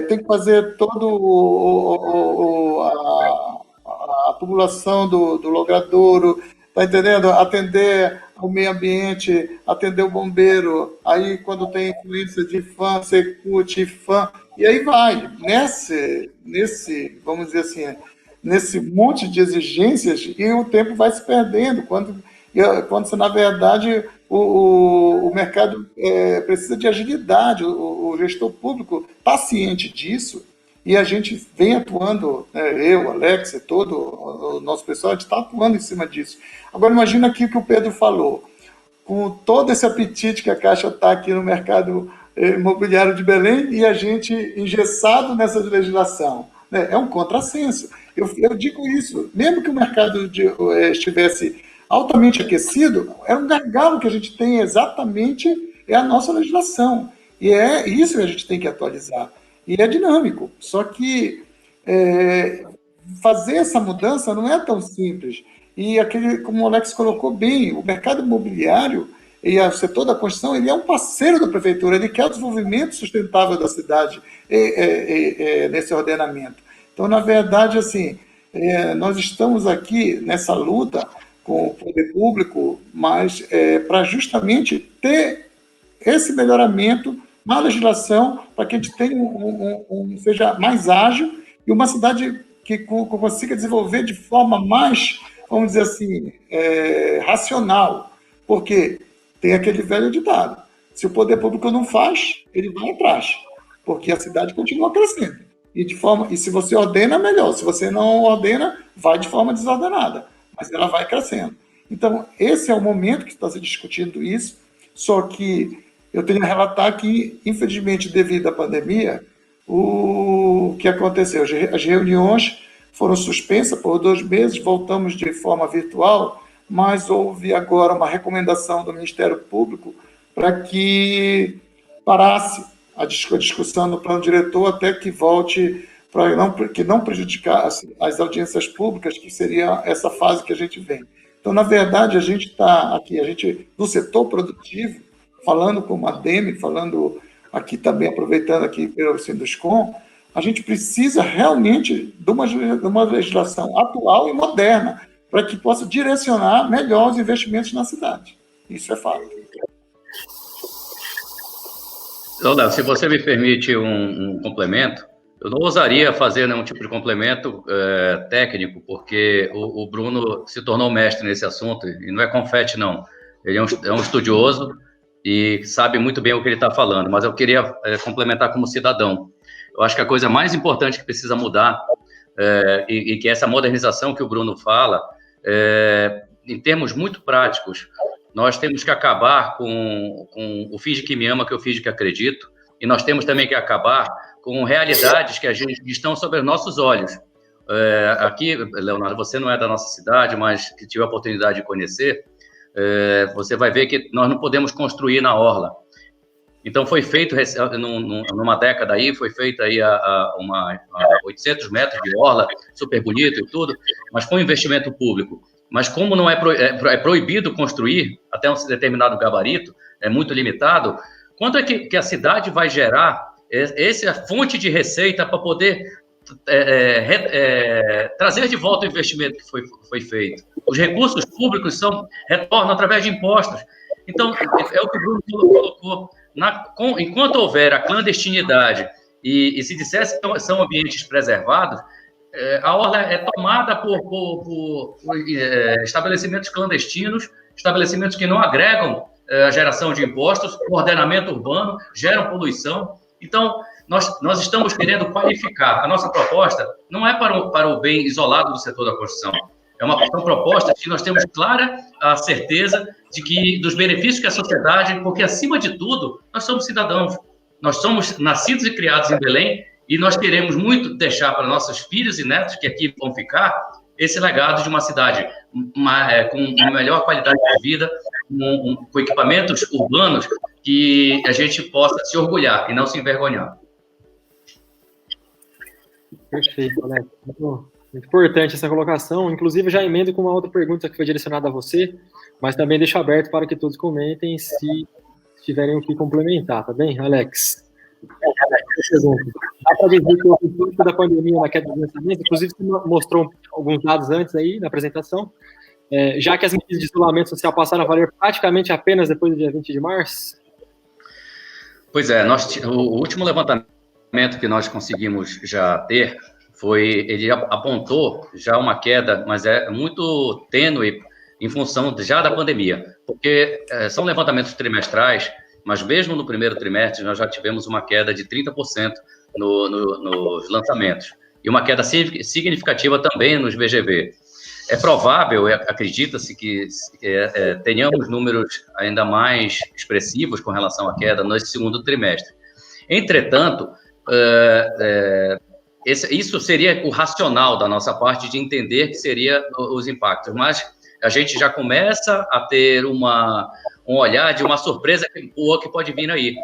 tem que fazer todo a tubulação do logradouro, tá entendendo? Atender ao meio ambiente, atender o bombeiro, aí quando tem influência de FAM, Secult, FAM, e aí vai. Nesse, vamos dizer assim, nesse monte de exigências, e o tempo vai se perdendo, quando na verdade, o mercado precisa de agilidade, o gestor público está ciente disso, e a gente vem atuando, eu, Alex, todo o nosso pessoal, a gente está atuando em cima disso. Agora, imagina aqui o que o Pedro falou, com todo esse apetite que a Caixa está aqui no mercado imobiliário de Belém, e a gente engessado nessa legislação. É um contrassenso. Eu digo isso, mesmo que o mercado estivesse altamente aquecido, é um gargalo que a gente tem exatamente, é a nossa legislação. E é isso que a gente tem que atualizar. E é dinâmico. Só que fazer essa mudança não é tão simples. E como o Alex colocou bem, o mercado imobiliário e o setor da construção, ele é um parceiro da prefeitura, ele quer o desenvolvimento sustentável da cidade nesse ordenamento. Então, na verdade, assim, nós estamos aqui nessa luta com o poder público, mas para justamente ter esse melhoramento na legislação, para que a gente tenha seja mais ágil e uma cidade que consiga desenvolver de forma mais, vamos dizer assim, racional. Porque tem aquele velho ditado: se o poder público não faz, ele vai atrás, porque a cidade continua crescendo. E se você ordena, melhor. Se você não ordena, vai de forma desordenada, mas ela vai crescendo. Então, esse é o momento que está se discutindo isso, só que eu tenho a relatar que, infelizmente, devido à pandemia, o que aconteceu? As reuniões foram suspensas por 2 meses, voltamos de forma virtual, mas houve agora uma recomendação do Ministério Público para que parasse a discussão no plano diretor até que volte, para que não prejudicasse as audiências públicas, que seria essa fase que a gente vem. Então, na verdade, a gente está aqui, do setor produtivo, falando com a DEME, falando aqui também, aproveitando aqui pelo Sinduscom, a gente precisa realmente de uma legislação atual e moderna, para que possa direcionar melhor os investimentos na cidade. Isso é fato. Léo, se você me permite um complemento, eu não ousaria fazer nenhum tipo de complemento técnico, porque o Bruno se tornou mestre nesse assunto, e não é confete, não. Ele é um estudioso e sabe muito bem o que ele está falando, mas eu queria complementar como cidadão. Eu acho que a coisa mais importante que precisa mudar, e que essa modernização que o Bruno fala, em termos muito práticos, nós temos que acabar com o finge que me ama, que eu finge que acredito, e nós temos também que acabar com realidades que estão sobre os nossos olhos. Aqui, Leonardo, você não é da nossa cidade, mas que tive a oportunidade de conhecer, você vai ver que nós não podemos construir na orla. Então, foi feito, numa década aí, foi feito aí a 800 metros de orla, super bonito e tudo, mas com investimento público. Mas como não é proibido construir até um determinado gabarito, é muito limitado, quanto é que a cidade vai gerar essa fonte de receita para poder trazer de volta o investimento que foi feito. Os recursos públicos retornam através de impostos. Então, é o que o Bruno colocou. Enquanto houver a clandestinidade e se dissesse que são ambientes preservados, a orla é tomada por estabelecimentos clandestinos, estabelecimentos que não agregam a geração de impostos, o ordenamento urbano, geram poluição. Então, nós estamos querendo qualificar. A nossa proposta não é para o bem isolado do setor da construção. É uma proposta que nós temos clara a certeza de que dos benefícios que a sociedade, porque, acima de tudo, nós somos cidadãos. Nós somos nascidos e criados em Belém e nós queremos muito deixar para nossos filhos e netos que aqui vão ficar esse legado de uma cidade com uma melhor qualidade de vida, com equipamentos urbanos que a gente possa se orgulhar e não se envergonhar. Perfeito, Alex. Muito importante essa colocação. Inclusive, já emendo com uma outra pergunta que foi direcionada a você, mas também deixo aberto para que todos comentem se tiverem o que complementar, tá bem, Alex? Dá para dizer que o impacto da pandemia na queda de lançamento, inclusive você mostrou alguns dados antes aí na apresentação, já que as medidas de isolamento social passaram a valer praticamente apenas depois do dia 20 de março? Pois é, o último levantamento que nós conseguimos já ter ele apontou já uma queda, mas é muito tênue em função já da pandemia, porque são levantamentos trimestrais, mas mesmo no primeiro trimestre nós já tivemos uma queda de 30% nos lançamentos, e uma queda significativa também nos VGV. É provável, acredita-se que tenhamos números ainda mais expressivos com relação à queda nesse segundo trimestre. Entretanto, isso seria o racional da nossa parte de entender que seria os impactos, mas a gente já começa a ter um olhar de uma surpresa boa que pode vir aí,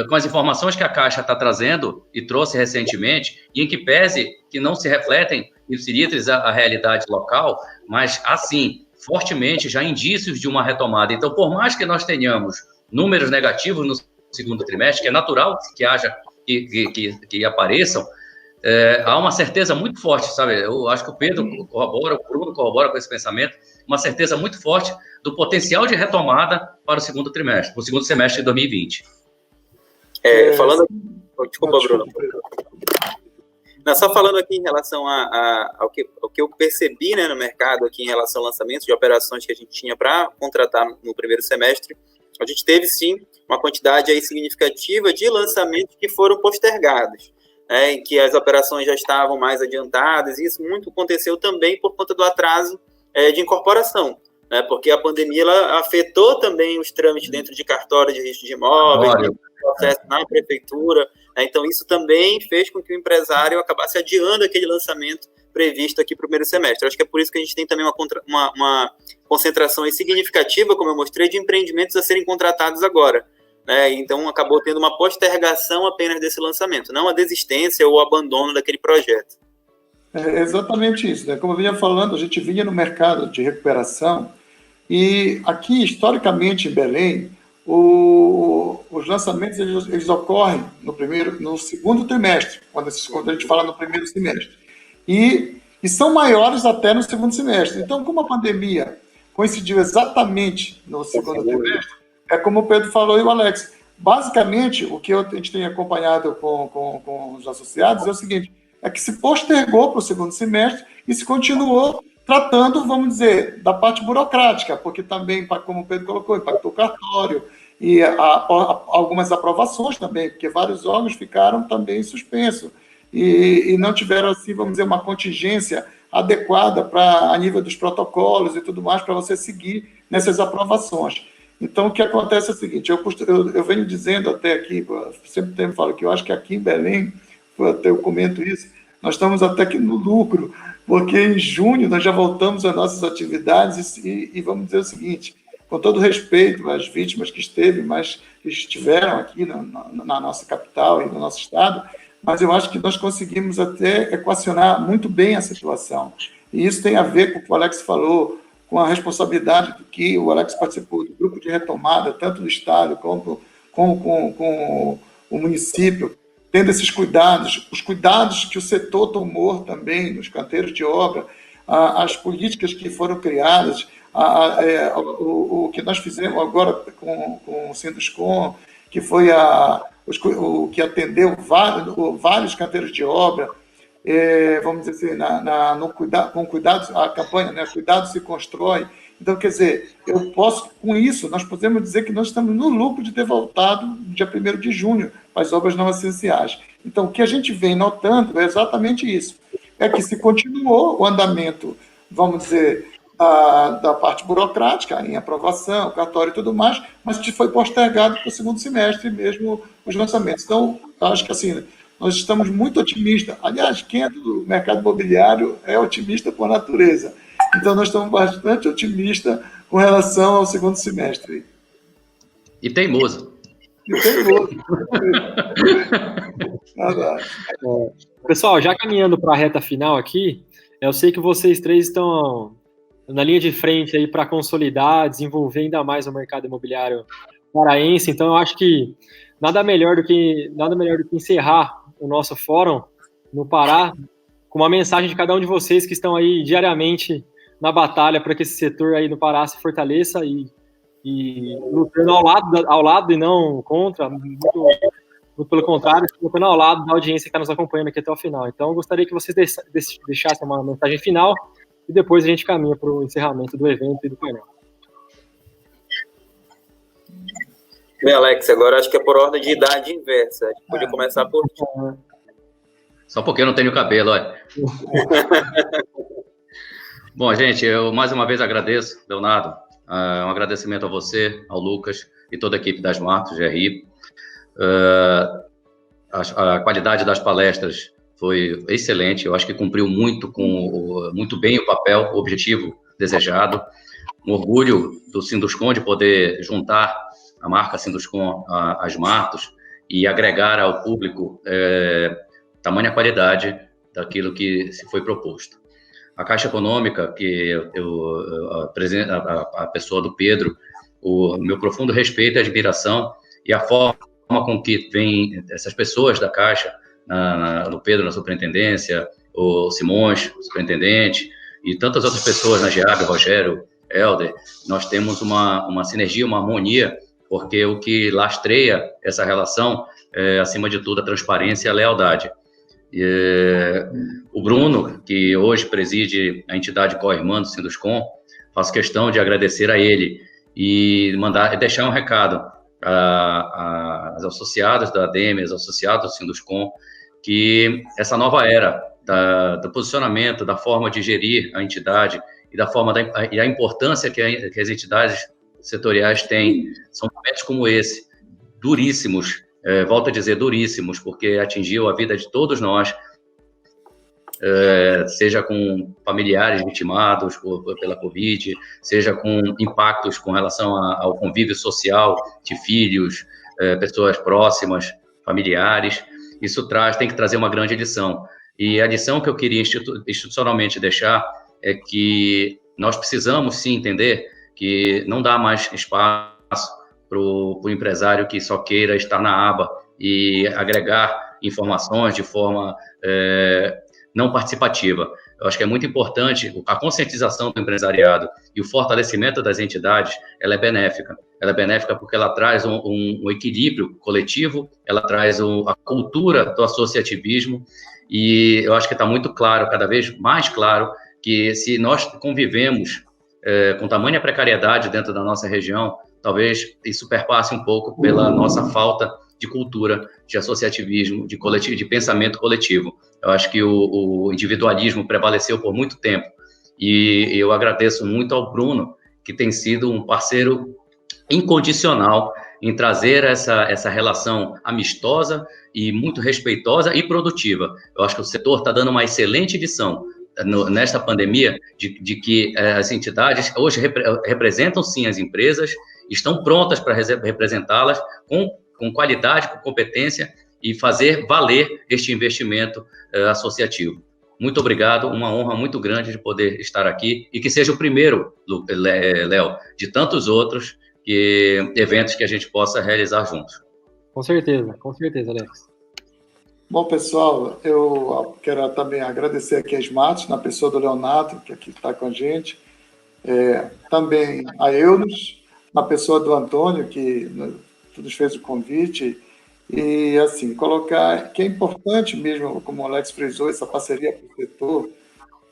com as informações que a Caixa está trazendo e trouxe recentemente, e em que pese que não se refletem ipsilitris a realidade local, mas, assim, fortemente já indícios de uma retomada. Então, por mais que nós tenhamos números negativos no segundo trimestre, que é natural que haja, que apareçam, há uma certeza muito forte, sabe? Eu acho que o Pedro corrobora, o Bruno corrobora com esse pensamento, uma certeza muito forte do potencial de retomada para o segundo trimestre, para o segundo semestre de 2020. Falando... Desculpa, Bruno. Não, só falando aqui em relação ao que eu percebi, né, no mercado, aqui em relação ao lançamento de operações que a gente tinha para contratar no primeiro semestre, a gente teve, sim, uma quantidade aí significativa de lançamentos que foram postergados, em que as operações já estavam mais adiantadas, e isso muito aconteceu também por conta do atraso de incorporação, né, porque a pandemia ela afetou também os trâmites dentro de cartório de registro de imóveis, processo na prefeitura, então isso também fez com que o empresário acabasse adiando aquele lançamento previsto aqui para o primeiro semestre. Acho que é por isso que a gente tem também uma concentração significativa, como eu mostrei, de empreendimentos a serem contratados agora. Então, acabou tendo uma postergação apenas desse lançamento, não a desistência ou o abandono daquele projeto. É exatamente isso, né? Como eu vinha falando, a gente vinha no mercado de recuperação e aqui, historicamente, em Belém, os lançamentos eles ocorrem no segundo trimestre, quando a gente fala no primeiro semestre, e são maiores até no segundo semestre. Então, como a pandemia coincidiu exatamente no segundo trimestre, é como o Pedro falou e o Alex. Basicamente, o que a gente tem acompanhado com os associados é o seguinte, é que se postergou para o segundo semestre e se continuou tratando, vamos dizer, da parte burocrática, porque também, como o Pedro colocou, impactou o cartório e algumas aprovações também, porque vários órgãos ficaram também suspensos e não tiveram, assim, vamos dizer, uma contingência adequada a nível dos protocolos e tudo mais para você seguir nessas aprovações. Então, o que acontece é o seguinte, eu venho dizendo até aqui, sempre falo que eu acho que aqui em Belém, até eu comento isso, nós estamos até aqui no lucro, porque em junho nós já voltamos às nossas atividades e vamos dizer o seguinte, com todo respeito às vítimas que estiveram aqui na nossa capital e no nosso estado, mas eu acho que nós conseguimos até equacionar muito bem a situação. E isso tem a ver com o que o Alex falou, com a responsabilidade do que o Alex participou do grupo de retomada, tanto do estado como com o município, tendo esses cuidados, os cuidados que o setor tomou também nos canteiros de obra, as políticas que foram criadas, o que nós fizemos agora com o Sinduscon, que foi o que atendeu vários canteiros de obra, vamos dizer assim, com cuidado, a campanha, né, Cuidado se Constrói. Então, quer dizer, com isso, nós podemos dizer que nós estamos no lucro de ter voltado no dia 1º de junho para as obras não essenciais. Então, o que a gente vem notando é exatamente isso, é que se continuou o andamento, vamos dizer, da parte burocrática, em aprovação, cartório e tudo mais, mas que foi postergado para o segundo semestre mesmo os lançamentos. Então, acho que assim, nós estamos muito otimistas. Aliás, quem é do mercado imobiliário é otimista por natureza. Então, nós estamos bastante otimistas com relação ao segundo semestre. E teimoso. Pessoal, já caminhando para a reta final aqui, eu sei que vocês três estão na linha de frente aí para consolidar, desenvolver ainda mais o mercado imobiliário paraense. Então, eu acho que nada melhor do que encerrar o nosso fórum no Pará com uma mensagem de cada um de vocês que estão aí diariamente na batalha para que esse setor aí no Pará se fortaleça e lutando ao lado e não contra, muito pelo contrário, lutando ao lado da audiência que está nos acompanhando aqui até o final. Então, eu gostaria que vocês deixassem uma mensagem final e depois a gente caminha para o encerramento do evento e do painel. Bem, Alex, agora acho que é por ordem de idade inversa. A gente podia começar por ti. Só porque eu não tenho cabelo, olha. Bom, gente, eu mais uma vez agradeço, Leonardo. Um agradecimento a você, ao Lucas e toda a equipe das Martos, GRI. A qualidade das palestras foi excelente. Eu acho que cumpriu muito bem o papel, o objetivo desejado. Um orgulho do Sinduscon de poder juntar a marca Sinduscon às Martos e agregar ao público tamanha qualidade daquilo que se foi proposto. A Caixa Econômica, que a pessoa do Pedro, o meu profundo respeito e admiração, e a forma com que vem essas pessoas da Caixa, do Pedro na superintendência, o Simões, superintendente, e tantas outras pessoas na GEAB, Rogério, Helder, nós temos uma sinergia, uma harmonia, porque o que lastreia essa relação é, acima de tudo, a transparência e a lealdade. O Bruno, que hoje preside a entidade co-irmã do Sinduscon, faço questão de agradecer a ele e deixar um recado às associadas da ADEME, aos associados do Sinduscon, que essa nova era do posicionamento, da forma de gerir a entidade e a importância que as entidades setoriais têm, são momentos como esse, duríssimos, volto a dizer duríssimos, porque atingiu a vida de todos nós, seja com familiares vitimados pela Covid, seja com impactos com relação ao convívio social de filhos, pessoas próximas, familiares. Isso tem que trazer uma grande lição. E a lição que eu queria institucionalmente deixar é que nós precisamos, sim, entender que não dá mais espaço para o empresário que só queira estar na aba e agregar informações de forma não participativa. Eu acho que é muito importante a conscientização do empresariado e o fortalecimento das entidades, ela é benéfica. Ela é benéfica porque ela traz um equilíbrio coletivo, ela traz a cultura do associativismo, e eu acho que está muito claro, cada vez mais claro, que se nós convivemos com tamanha precariedade dentro da nossa região, talvez isso perpasse um pouco pela nossa falta de cultura, de associativismo, de pensamento coletivo. Eu acho que o individualismo prevaleceu por muito tempo, e eu agradeço muito ao Bruno, que tem sido um parceiro incondicional em trazer essa relação amistosa e muito respeitosa e produtiva. Eu acho que o setor está dando uma excelente lição nesta pandemia, de que as entidades hoje representam sim as empresas, estão prontas para representá-las com qualidade, com competência e fazer valer este investimento associativo. Muito obrigado, uma honra muito grande de poder estar aqui e que seja o primeiro, Léo, de tantos outros eventos que a gente possa realizar juntos. Com certeza, Alex. Bom, pessoal, eu quero também agradecer aqui a Smarts, na pessoa do Leonardo, que aqui está com a gente, também a Eunos, na pessoa do Antônio, que nos fez o convite, e, assim, colocar que é importante mesmo, como o Alex frisou, essa parceria com o setor,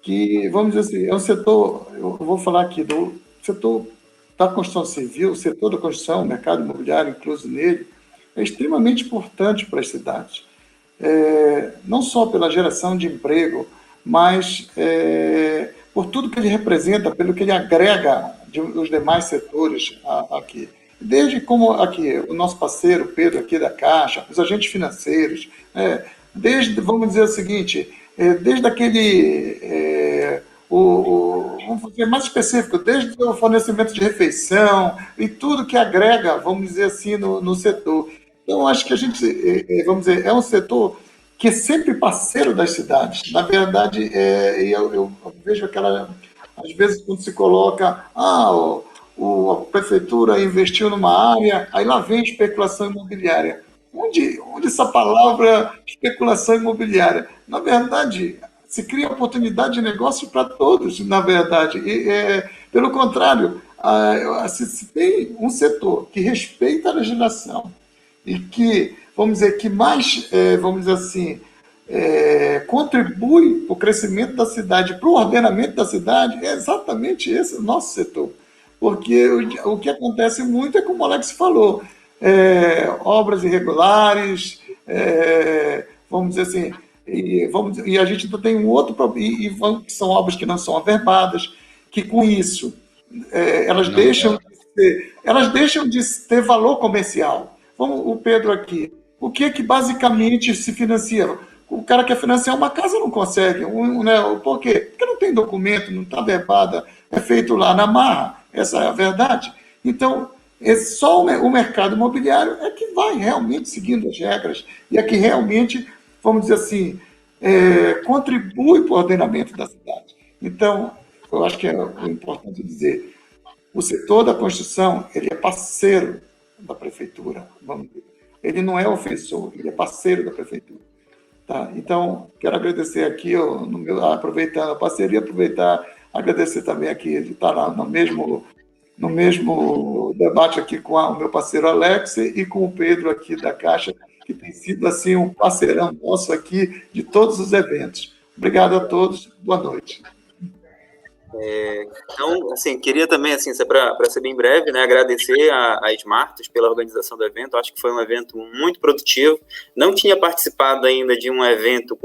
que, vamos dizer assim, é um setor, eu vou falar aqui do setor da construção civil, o setor da construção, o mercado imobiliário incluso nele, é extremamente importante para as cidades. Não só pela geração de emprego, mas por tudo que ele representa, pelo que ele agrega dos demais setores aqui. Desde como aqui, o nosso parceiro Pedro aqui da Caixa, os agentes financeiros, desde, vamos dizer o seguinte, desde aquele, vamos dizer mais específico, desde o fornecimento de refeição e tudo que agrega, vamos dizer assim, no setor. Então, acho que a gente, vamos dizer, é um setor que é sempre parceiro das cidades. Na verdade, eu vejo aquela, às vezes, quando se coloca, a prefeitura investiu numa área, aí lá vem especulação imobiliária. Onde essa palavra especulação imobiliária? Na verdade, se cria oportunidade de negócio para todos, na verdade. Pelo contrário, se tem um setor que respeita a legislação e que, vamos dizer, que mais, vamos dizer assim, contribui para o crescimento da cidade, para o ordenamento da cidade, é exatamente esse o nosso setor. Porque o que acontece muito é como o Alex falou, obras irregulares, vamos dizer assim, e a gente ainda tem um outro problema, que são obras que não são averbadas, que com isso elas deixam de ter valor comercial. Vamos, o Pedro aqui, o que é que basicamente se financia? O cara quer financiar uma casa, não consegue. Né? Por quê? Porque não tem documento, não está verbada, é feito lá na marra, essa é a verdade. Então, só o mercado imobiliário é que vai realmente seguindo as regras e é que realmente, vamos dizer assim, contribui para o ordenamento da cidade. Então, eu acho que é importante dizer, o setor da construção, ele é parceiro da prefeitura, vamos dizer. Ele não é ofensor, ele é parceiro da prefeitura. Tá? Então, quero agradecer aqui, aproveitando a parceria, agradecer também aqui de estar no mesmo debate aqui com o meu parceiro Alex e com o Pedro aqui da Caixa, que tem sido assim um parceirão nosso aqui de todos os eventos. Obrigado a todos, boa noite. Então, assim, queria também, assim, para ser bem breve, né, agradecer a Smartos pela organização do evento. Acho que foi um evento muito produtivo. Não tinha participado ainda de um evento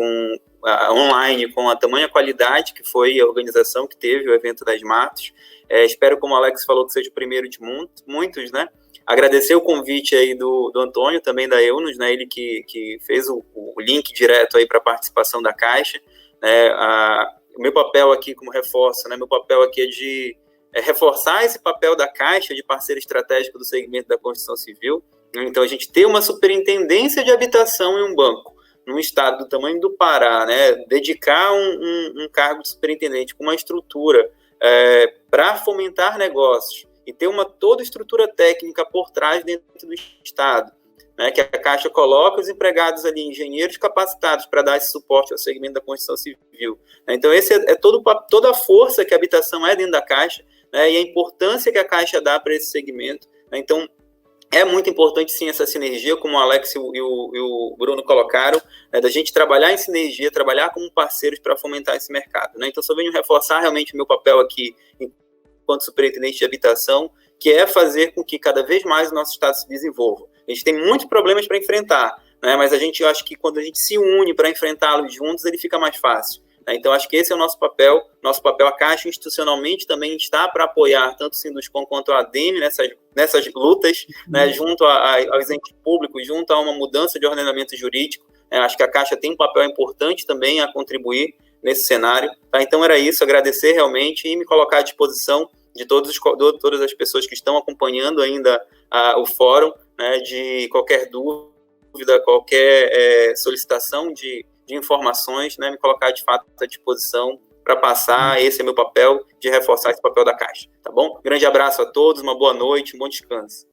online com a tamanha qualidade que foi a organização que teve o evento da Smartos. Espero, como o Alex falou, que seja o primeiro de muitos, né? Agradecer o convite aí do Antônio, também da Eunos, né? Ele que fez o link direto aí para a participação da Caixa, né? O meu papel aqui, como reforço, né? Meu papel aqui é de reforçar esse papel da Caixa de parceiro estratégico do segmento da construção civil. Então, a gente ter uma superintendência de habitação em um banco, num estado do tamanho do Pará, né? Dedicar um cargo de superintendente com uma estrutura para fomentar negócios e ter toda a estrutura técnica por trás dentro do estado, né, que a Caixa coloca os empregados ali, engenheiros capacitados para dar esse suporte ao segmento da construção civil. Então, esse é toda a força que a habitação é dentro da Caixa, né, e a importância que a Caixa dá para esse segmento. Né? Então, é muito importante, sim, essa sinergia, como o Alex e o Bruno colocaram, né, da gente trabalhar em sinergia, trabalhar como parceiros para fomentar esse mercado. Né? Então, só venho reforçar realmente o meu papel aqui enquanto superintendente de habitação, que é fazer com que cada vez mais o nosso estado se desenvolva. A gente tem muitos problemas para enfrentar, né? Mas eu acho que quando a gente se une para enfrentá-los juntos, ele fica mais fácil. Né? Então, acho que esse é o nosso papel. Nosso papel, a Caixa, institucionalmente, também está para apoiar tanto o Sinduscom quanto a ADEME nessas lutas, né? Junto aos entes públicos, junto a uma mudança de ordenamento jurídico. Acho que a Caixa tem um papel importante também a contribuir nesse cenário. Tá? Então, era isso, agradecer realmente e me colocar à disposição de todas as pessoas que estão acompanhando ainda o fórum, né, de qualquer dúvida, qualquer solicitação de informações, né, me colocar de fato à disposição para passar. Esse é meu papel, de reforçar esse papel da Caixa, tá bom? Grande abraço a todos, uma boa noite, um bom descanso.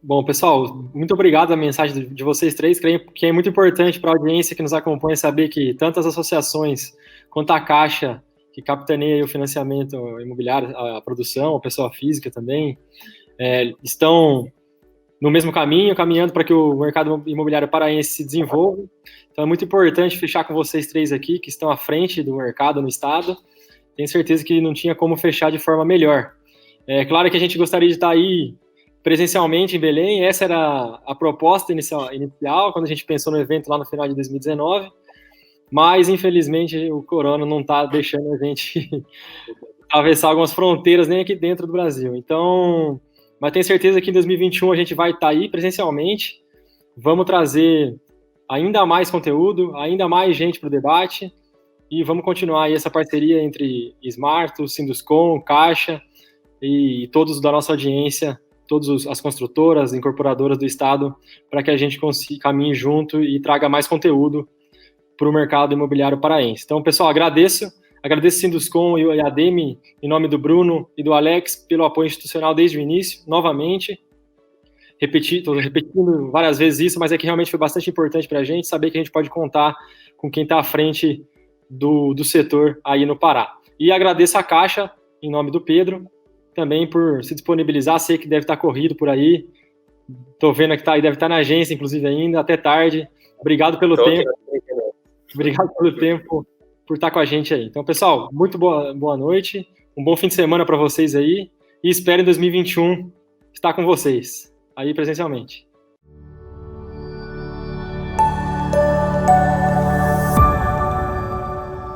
Bom, pessoal, muito obrigado a mensagem de vocês três, creio que é muito importante para a audiência que nos acompanha saber que tantas associações quanto a Caixa, que capitaneia o financiamento imobiliário, a produção, a pessoa física também, estão no mesmo caminho, caminhando para que o mercado imobiliário paraense se desenvolva. Então é muito importante fechar com vocês três aqui, que estão à frente do mercado no estado. Tenho certeza que não tinha como fechar de forma melhor. É claro que a gente gostaria de estar aí presencialmente em Belém, essa era a proposta inicial, quando a gente pensou no evento lá no final de 2019, mas infelizmente o corona não está deixando a gente atravessar algumas fronteiras nem aqui dentro do Brasil. Então, mas tenho certeza que em 2021 a gente vai estar aí presencialmente, vamos trazer ainda mais conteúdo, ainda mais gente para o debate, e vamos continuar aí essa parceria entre Smarto, Sinduscom, Caixa e todos da nossa audiência, todas as construtoras, incorporadoras do Estado, para que a gente caminhe junto e traga mais conteúdo para o mercado imobiliário paraense. Então, pessoal, agradeço Sinduscom e a ADEME, em nome do Bruno e do Alex, pelo apoio institucional desde o início, novamente. Estou repetindo várias vezes isso, mas é que realmente foi bastante importante para a gente saber que a gente pode contar com quem está à frente do setor aí no Pará. E agradeço a Caixa, em nome do Pedro, também por se disponibilizar, sei que deve estar corrido por aí, estou vendo que deve estar na agência, inclusive, ainda, até tarde. Obrigado pelo tempo. Obrigado pelo tempo, por estar com a gente aí. Então, pessoal, muito boa noite, um bom fim de semana para vocês aí, e espero em 2021 estar com vocês, aí presencialmente.